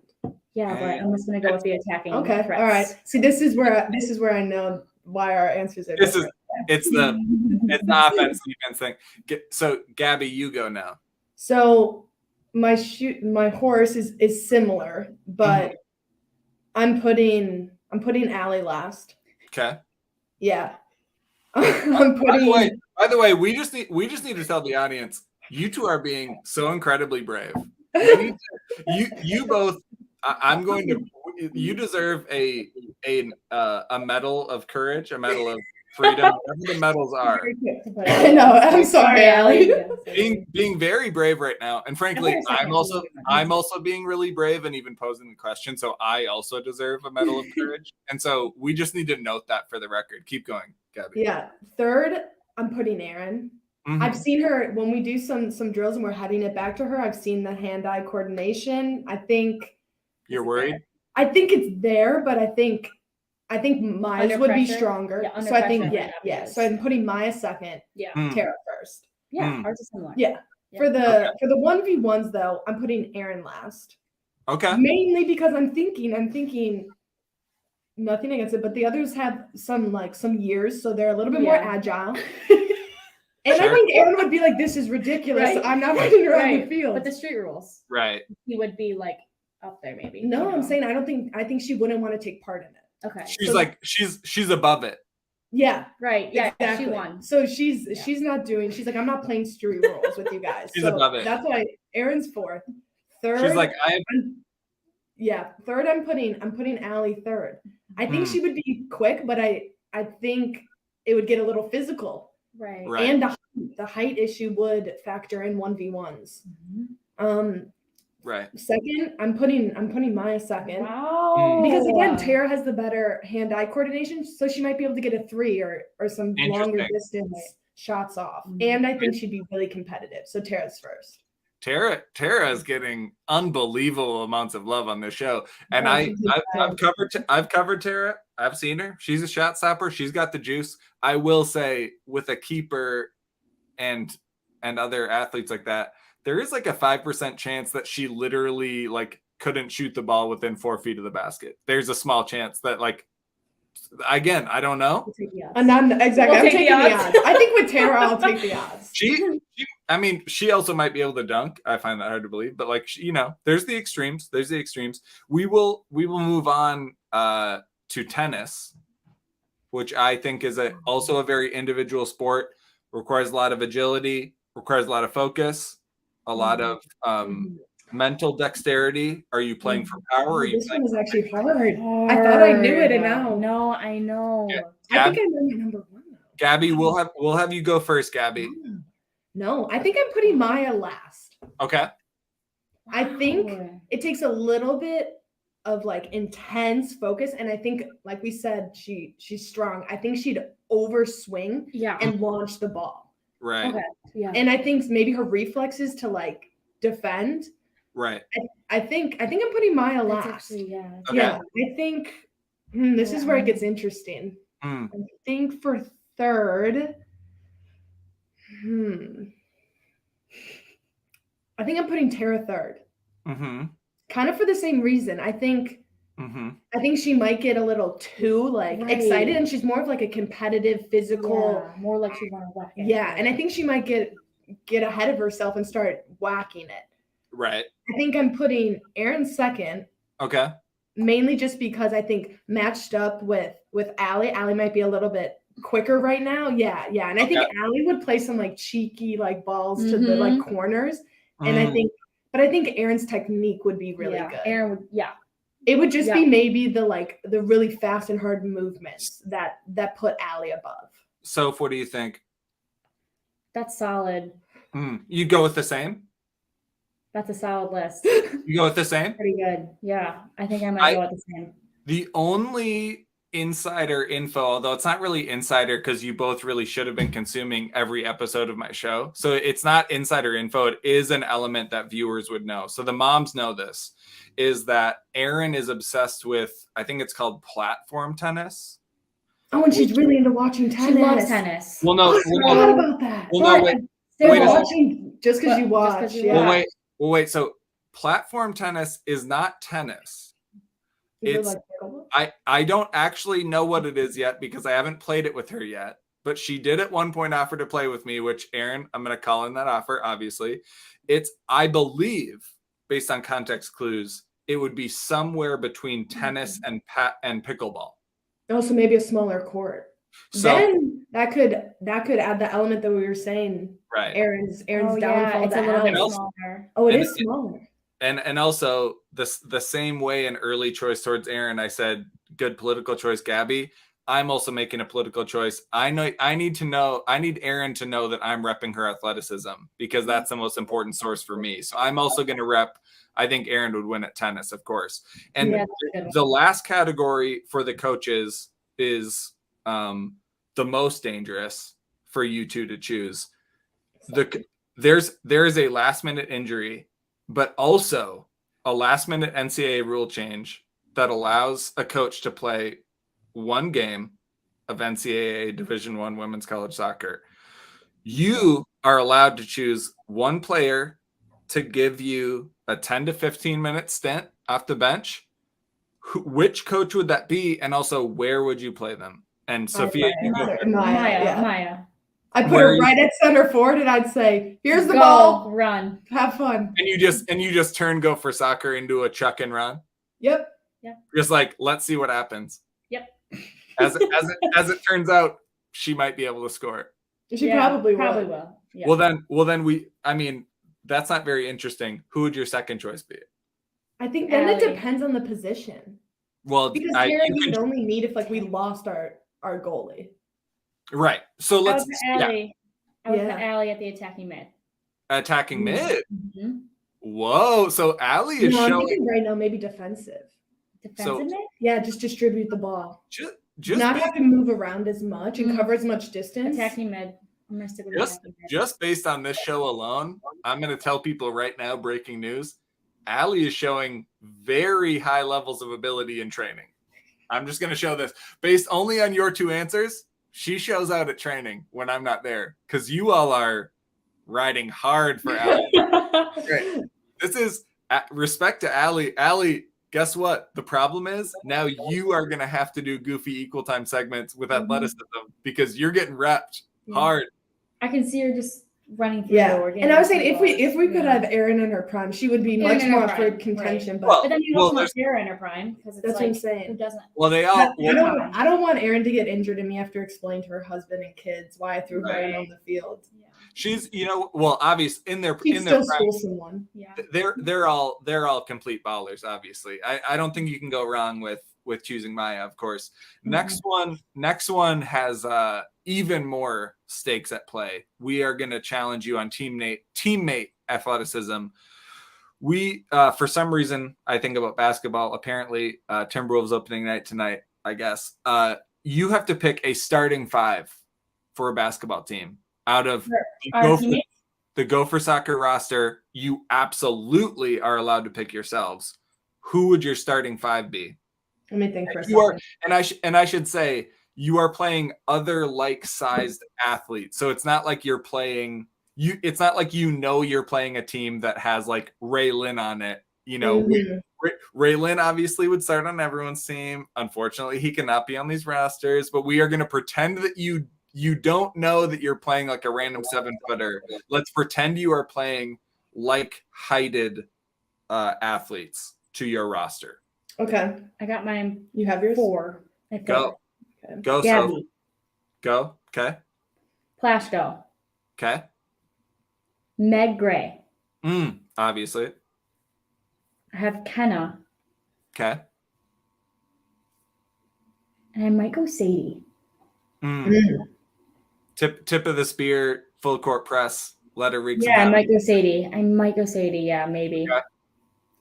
Yeah, but I'm just gonna go with the attacking. Okay, threats. all right. See, this is where I know why our answers are different. It's the offense defense thing. So Gabbie, you go now. So my horse is similar, but I'm putting Allie last. Okay. Yeah. I'm putting. By the way, we just need to tell the audience you two are being so incredibly brave. You both. I'm going to. You deserve a medal of courage, a medal of freedom, whatever the medals are. I know. I'm sorry, Allie. Being very brave right now, and frankly, I'm also being really brave and even posing the question. So I also deserve a medal of courage, and so we just need to note that for the record. Keep going, Gabbie. Yeah, 3rd, I'm putting Aaron. I've seen her when we do some drills and we're heading it back to her. I've seen the hand-eye coordination. I think you're worried. I think it's there, but I think Maya's would be stronger. Yeah, so I think So I'm putting Maya 2nd. Yeah. Tara 1st. Yeah, ours is similar. Yeah. For the 1v1s though, I'm putting Aaron last. Okay. Mainly because I'm thinking nothing against it, but the others have some years, so they're a little bit more agile. And I think Aaron would be like, "This is ridiculous. Right. I'm not putting her on the field." But the street rules, right? He would be like up there, maybe. No, I'm saying I think she wouldn't want to take part in it. Okay. She's she's above it. Yeah. Right. Yeah. Exactly. She won. So she's not doing. She's like, I'm not playing Stewie roles with you guys. She's so above it. That's why Erin's fourth. Third. She's like, Third. I'm putting Allie third. I think she would be quick, but I think it would get a little physical. Right. And the height issue would factor in 1v1s. Right. Second, I'm putting Maya second. Wow. Because again, Tara has the better hand-eye coordination, so she might be able to get a 3 or some longer distance shots off. And I think she'd be really competitive. So Tara's first. Tara is getting unbelievable amounts of love on this show, and I've covered Tara. I've seen her. She's a shot stopper. She's got the juice. I will say, with a keeper and other athletes like that, there is like a 5% chance that she literally like couldn't shoot the ball within 4 feet of the basket. There's a small chance that, like, again, I don't know. Exactly. I'm taking the odds. I think with Tara, I'll take the odds. She also might be able to dunk. I find that hard to believe, but like, there's the extremes. We will move on to tennis, which I think is also a very individual sport. Requires a lot of agility, requires a lot of focus, a lot of mental dexterity. Are you playing for power? This one is actually hard. I thought I knew it, and now no, I know. I think I know my number one though. Gabbie, we'll have you go first, Gabbie. No, I think I'm putting Maya last. Okay. I think it takes a little bit of like intense focus, and I think, like we said, she's strong. I think she'd overswing and launch the ball. Right. Okay. Yeah. And I think maybe her reflexes to like defend. Right. I think I'm putting Maya last. Actually, Okay. Yeah. I think this is where it gets interesting. I think for third, I think I'm putting Tara third. Kind of for the same reason. I think she might get a little too excited, and she's more of like a competitive, physical, more like she want to whack it. Yeah, and I think she might get ahead of herself and start whacking it. Right. I think I'm putting Erin second. Okay. Mainly just because I think matched up with Allie might be a little bit quicker right now. Yeah. And I think Allie would play some like cheeky like balls to the like corners. And I think Erin's technique would be really good. Erin would, It would just be maybe the really fast and hard movements that put Allie above. Soph, what do you think? That's solid. You go with the same? That's a solid list. You go with the same? Pretty good. Yeah. I think I might go with the same. The only insider info, although it's not really insider because you both really should have been consuming every episode of my show. So it's not insider info. It is an element that viewers would know. So the moms know this, is that Erin is obsessed with, I think it's called platform tennis. Oh, and she's really into watching tennis. She loves tennis. Well, no. I forgot about that. Well, no, wait watching just because you watch. Yeah. Well, wait. So platform tennis is not tennis. I don't actually know what it is yet because I haven't played it with her yet. But she did at one point offer to play with me, which, Erin, I'm going to call in that offer, obviously. It's, I believe, based on context clues, it would be somewhere between tennis and pickleball. Oh, so maybe a smaller court. So then that could add the element that we were saying. Right. Erin's downfall. Yeah, it's a little bit smaller. Oh, it is smaller. And also the same way in early choice towards Erin, I said good political choice, Gabbie. I'm also making a political choice. I need Erin to know that I'm repping her athleticism because that's the most important source for me. So I'm also going to rep. I think Erin would win at tennis, of course. And the last category for the coaches is the most dangerous for you two to choose. There is a last minute injury, but also a last minute NCAA rule change that allows a coach to play one game of NCAA Division I women's college soccer. You are allowed to choose one player to give you a 10 to 15 minute stint off the bench. Which coach would that be? And also, where would you play them? And Sophia, Maya. I put her right at center forward, and I'd say, "Here's the ball, run, have fun." And you just turn Gopher Soccer into a chuck and run. Yep. Yeah. Just like, let's see what happens. Yep. As it turns out, she might be able to score. She probably will. Yeah. Well then I mean, that's not very interesting. Who would your second choice be? I think then it depends on the position. Well, because Tara we would only need if like we lost our goalie. Right. So let's I would put Allie at the attacking mid. Attacking mid. Mm-hmm. Whoa. So Allie is showing. I'm thinking right now maybe defensive. Defensive mid? Yeah, just distribute the ball. Just not have to move around as much and cover as much distance. Attacking mid. I'm gonna stick with just based on this show alone, I'm gonna tell people right now, breaking news. Allie is showing very high levels of ability in training. I'm just going to show this. Based only on your two answers, she shows out at training when I'm not there because you all are riding hard for Allie. Great. This is respect to Allie. Allie, guess what? The problem is now you are going to have to do goofy equal time segments with athleticism because you're getting repped hard. I can see her just running through the door. And I was saying if we could have Erin in her prime, she would be much more for contention. Right. But then you don't want Erin in her prime because that's what I'm saying. Who doesn't? Well, they all. I don't want Erin to get injured and me have to explain to her husband and kids why I threw her in on the field. Yeah. She's, obvious in their prime. School someone. Yeah. They're all complete ballers. Obviously, I don't think you can go wrong with choosing Maya. Of course, next one has even more stakes at play. We are going to challenge you on teammate athleticism. We, for some reason, I think about basketball. Apparently, Timberwolves opening night tonight, I guess. You have to pick a starting five for a basketball team out of the Gopher Soccer roster. You absolutely are allowed to pick yourselves. Who would your starting five be? Let me think for a second. And I should say, you are playing other like-sized athletes. So it's not like you're playing it's not like you're playing a team that has like Ray Lynn on it. Ray Lynn obviously would start on everyone's team. Unfortunately, he cannot be on these rosters, but we are going to pretend that you don't know that you're playing like a random 7-footer. Let's pretend you are playing like-heighted athletes to your roster. Okay. I got mine. You have yours? 4. Go. Okay. Go, Gabbie. Go. Okay. Plashko. Okay. Meg Gray. Obviously. I have Kenna. Okay. And I might go Sadie. Tip of the spear, full court press, let her reach. Yeah, I might go Sadie. Yeah, maybe.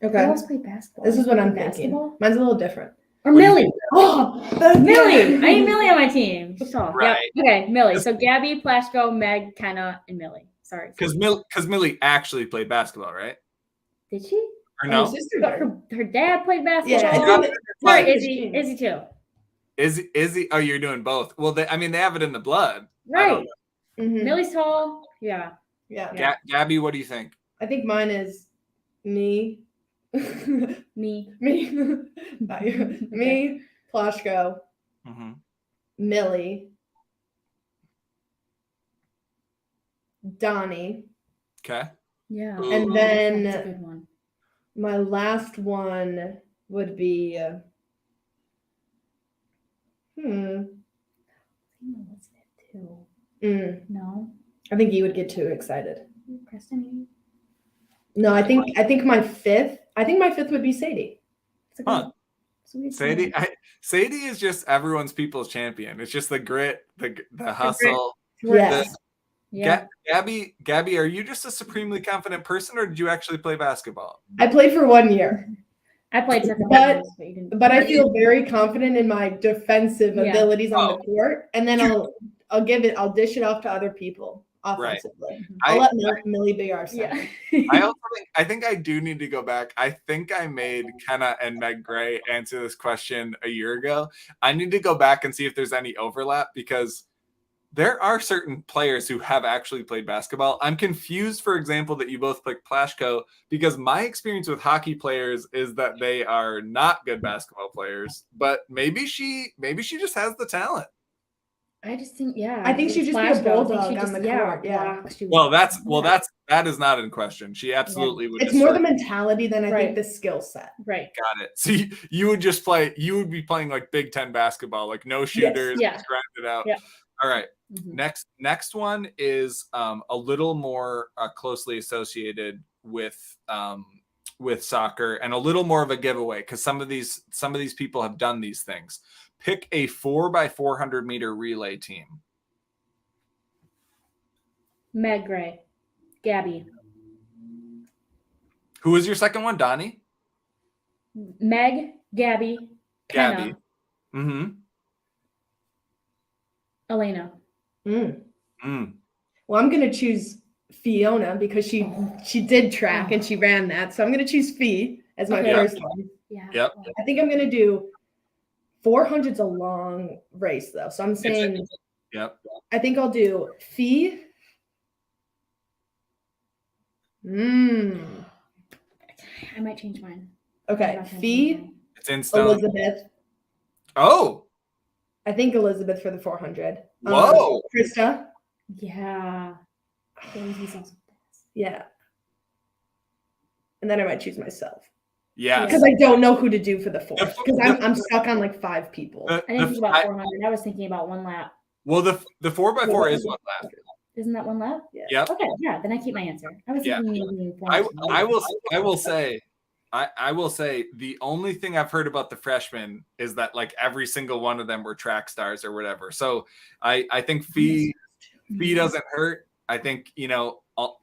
Okay. Who else played basketball? This is what I'm thinking. Mine's a little different. Or Millie. Oh, Millie. I need Millie on my team. Right. Yep. Okay, Millie. So Gabbie, Plashko, Meg, Kenna, and Millie. Sorry. Because Millie actually played basketball, right? Did she? Or no? Her dad played basketball. Yeah. Sorry, Izzy too. Izzy? Oh, you're doing both. Well, they have it in the blood. Right. Millie's tall. Yeah. Gabbie, what do you think? I think mine is me. Me, Plashko, Millie, Donnie. Okay. Yeah. And then that's a good one. My last one would be No. I think you would get too excited. Kristen. No, I think my fifth would be Sadie. Sadie is just everyone's people's champion. It's just the grit, the hustle. Yes. Gabbie, are you just a supremely confident person, or did you actually play basketball? I played for 1 year. I played but I feel very confident in my defensive abilities on the court, and then I'll dish it off to other people. Offensively. Right. I'll let Millie be our center. Yeah. I think I do need to go back. I think I made Kenna and Meg Gray answer this question a year ago. I need to go back and see if there's any overlap because there are certain players who have actually played basketball. I'm confused, for example, that you both picked Plashko because my experience with hockey players is that they are not good basketball players, but maybe she just has the talent. I just think, yeah. I think she'd just be a Flash girl. I think bulldog she'd on the yeah, court, yeah. block, she would- Well, yeah. that is not in question. She absolutely would. It's more the destroy- mentality than I Right. think the skill set. Right. Got it. So you would just play. You would be playing like Big Ten basketball, like no shooters, Yeah. just grind it out. Yeah. All right. Mhm. Next one is a little more closely associated with soccer and a little more of a giveaway because some of these people have done these things. Pick a 4x400 meter relay team. Meg Gray, Gabbie, Who was your second one, Donnie? Meg, Gabbie, Gabbie. Kenna, Mm-hmm. Elena. Well, I'm gonna choose Fiona because she did track and she ran that, so I'm gonna choose Fee as my Okay. first one. Yeah. Yep. I think I'm gonna do 400's a long race though, so I'm saying Yep. I think I'll do Fee. I might change mine. Okay, I'm not gonna Fee, change mine. It's in stone. Elizabeth. Oh. I think Elizabeth for the 400. Whoa. Krista. Yeah. Daisy's also fast. Yeah. And then I might choose myself Yes. because I don't know who to do for the 4 The- because I'm stuck on like 5 people. The- I didn't think the- about 400. I was thinking about one lap. well, the 4x4 is one lap. Isn't that one lap? Yep. Okay, yeah, then I keep my answer. I was Yeah. thinking maybe I 400. will say the only thing I've heard about the freshmen is that like every single one of them were track stars or whatever. So I think Fee doesn't hurt. I think,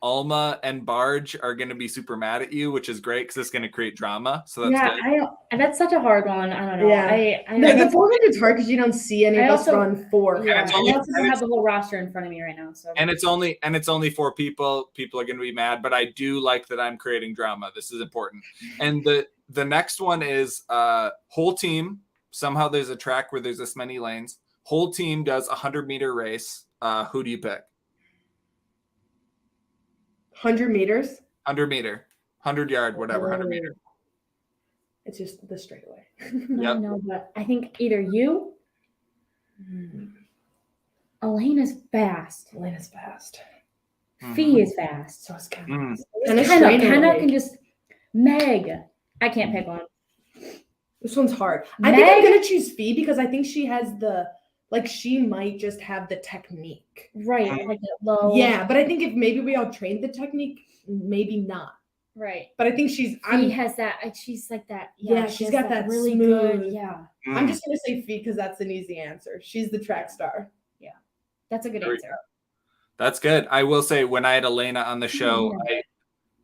Alma and Barge are going to be super mad at you, which is great because it's going to create drama. So that's good. That's such a hard one. I don't know. Yeah. I The 400 is hard because you don't see any I of us also- run 4. Yeah, it's I only- also don't have the whole roster in front of me right now. So And it's only 4 people. People are going to be mad, but I do like that I'm creating drama. This is important. And the next one is whole team. Somehow there's a track where there's this many lanes. Whole team does a 100-meter race. Who do you pick? 100 meters. 100-meter, 100-yard, whatever, 100-meter. It's just the straightaway. I know, but I think either you, Elena's fast, Elena's fast. Fee is fast. So it's kind Mm. of Kenna can just Meg. I can't pick one. This one's hard. I think I'm Meg- gonna choose Fee because I think she has she might just have the technique. Right, like that low. Yeah, but I think if maybe we all trained the technique, maybe not. Right. But I think Fee I'm has that. She's like that. Yeah, she she's has got that really smooth- good. Yeah, I'm just gonna say Fee because that's an easy answer. She's the track star. that's a good There we answer. That's good. I will say when I had Elena on the show,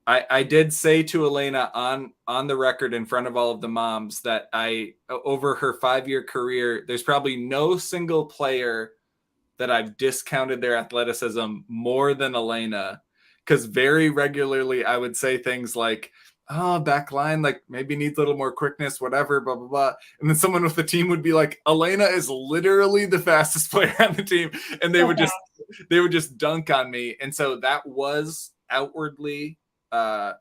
I did say to Elena on the record in front of all of the moms that over her 5-year career, there's probably no single player that I've discounted their athleticism more than Elena. Because very regularly I would say things like, oh, back line, like maybe needs a little more quickness, whatever, blah, blah, blah. And then someone with the team would be like, Elena is literally the fastest player on the team. And they would just dunk on me. And so that was outwardly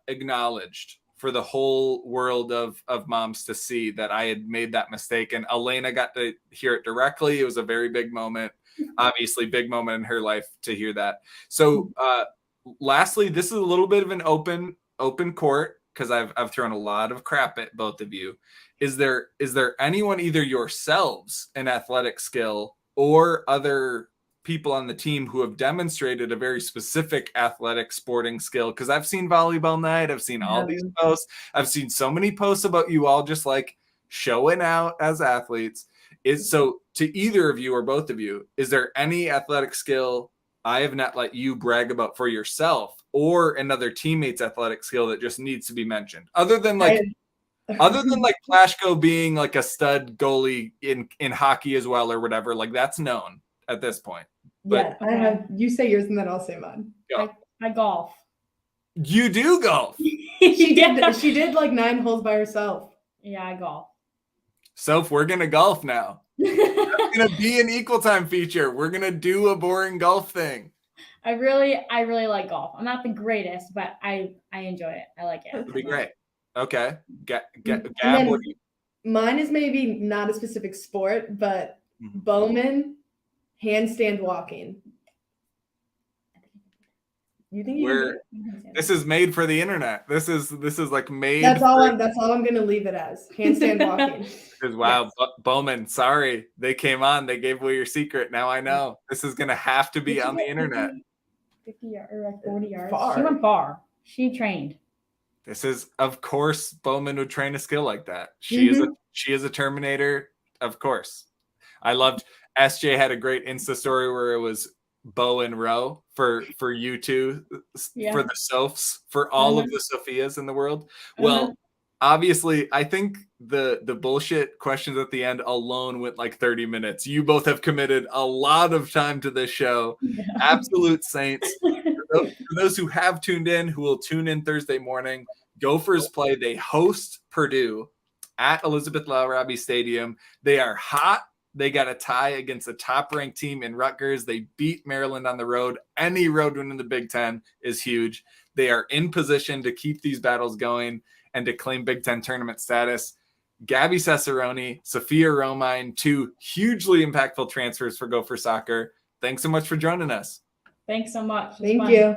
acknowledged for the whole world of moms to see that I had made that mistake. And Elena got to hear it directly. It was a very big moment, obviously big moment in her life to hear that. So lastly, this is a little bit of an open court because I've thrown a lot of crap at both of you. Is there anyone, either yourselves, an athletic skill or other people on the team who have demonstrated a very specific athletic sporting skill? Because I've seen volleyball night, I've seen all these posts, I've seen so many posts about you all just like showing out as athletes. So to either of you or both of you, is there any athletic skill I have not let you brag about for yourself or another teammate's athletic skill that just needs to be mentioned, other than like Plashko being like a stud goalie in hockey as well or whatever, like that's known at this point. But I have. You say yours and then I'll say mine. I golf. you do golf. She did. She did like 9 holes by herself. Yeah, I golf. Soph, we're gonna golf now. It's gonna be an equal time feature. We're gonna do a boring golf thing. I really like golf. I'm not the greatest, but I enjoy it. I like it. It'll be great. Okay. Gab, then- what do you? Mine is maybe not a specific sport, but Bowman handstand walking. You think you We're this is made for the internet. This is like made. That's all I'm gonna leave it as. Handstand walking. Wow, Yes. Bowman, sorry. They came on, they gave away your secret. Now I know. This is gonna have to be on the internet. 50 yards or like 40 yards. Far. She went far. She trained. This is, of course, Bowman would train a skill like that. She is a Terminator, of course. I loved SJ had a great Insta story where it was bow and row for you two, for the Sophs, for all of the Sophias in the world. Well, obviously, I think the bullshit questions at the end alone went like 30 minutes. You both have committed a lot of time to this show. Yeah. Absolute saints. For those who have tuned in, who will tune in Thursday morning, Gophers play. They host Purdue at Elizabeth Larabi Stadium. They are hot. They got a tie against a top-ranked team in Rutgers. They beat Maryland on the road. Any road win in the Big Ten is huge. They are in position to keep these battles going and to claim Big Ten tournament status. Gabbie Cesarone, Sophia Romine, 2 hugely impactful transfers for Gopher Soccer. Thanks so much for joining us. Thanks so much. Thank you.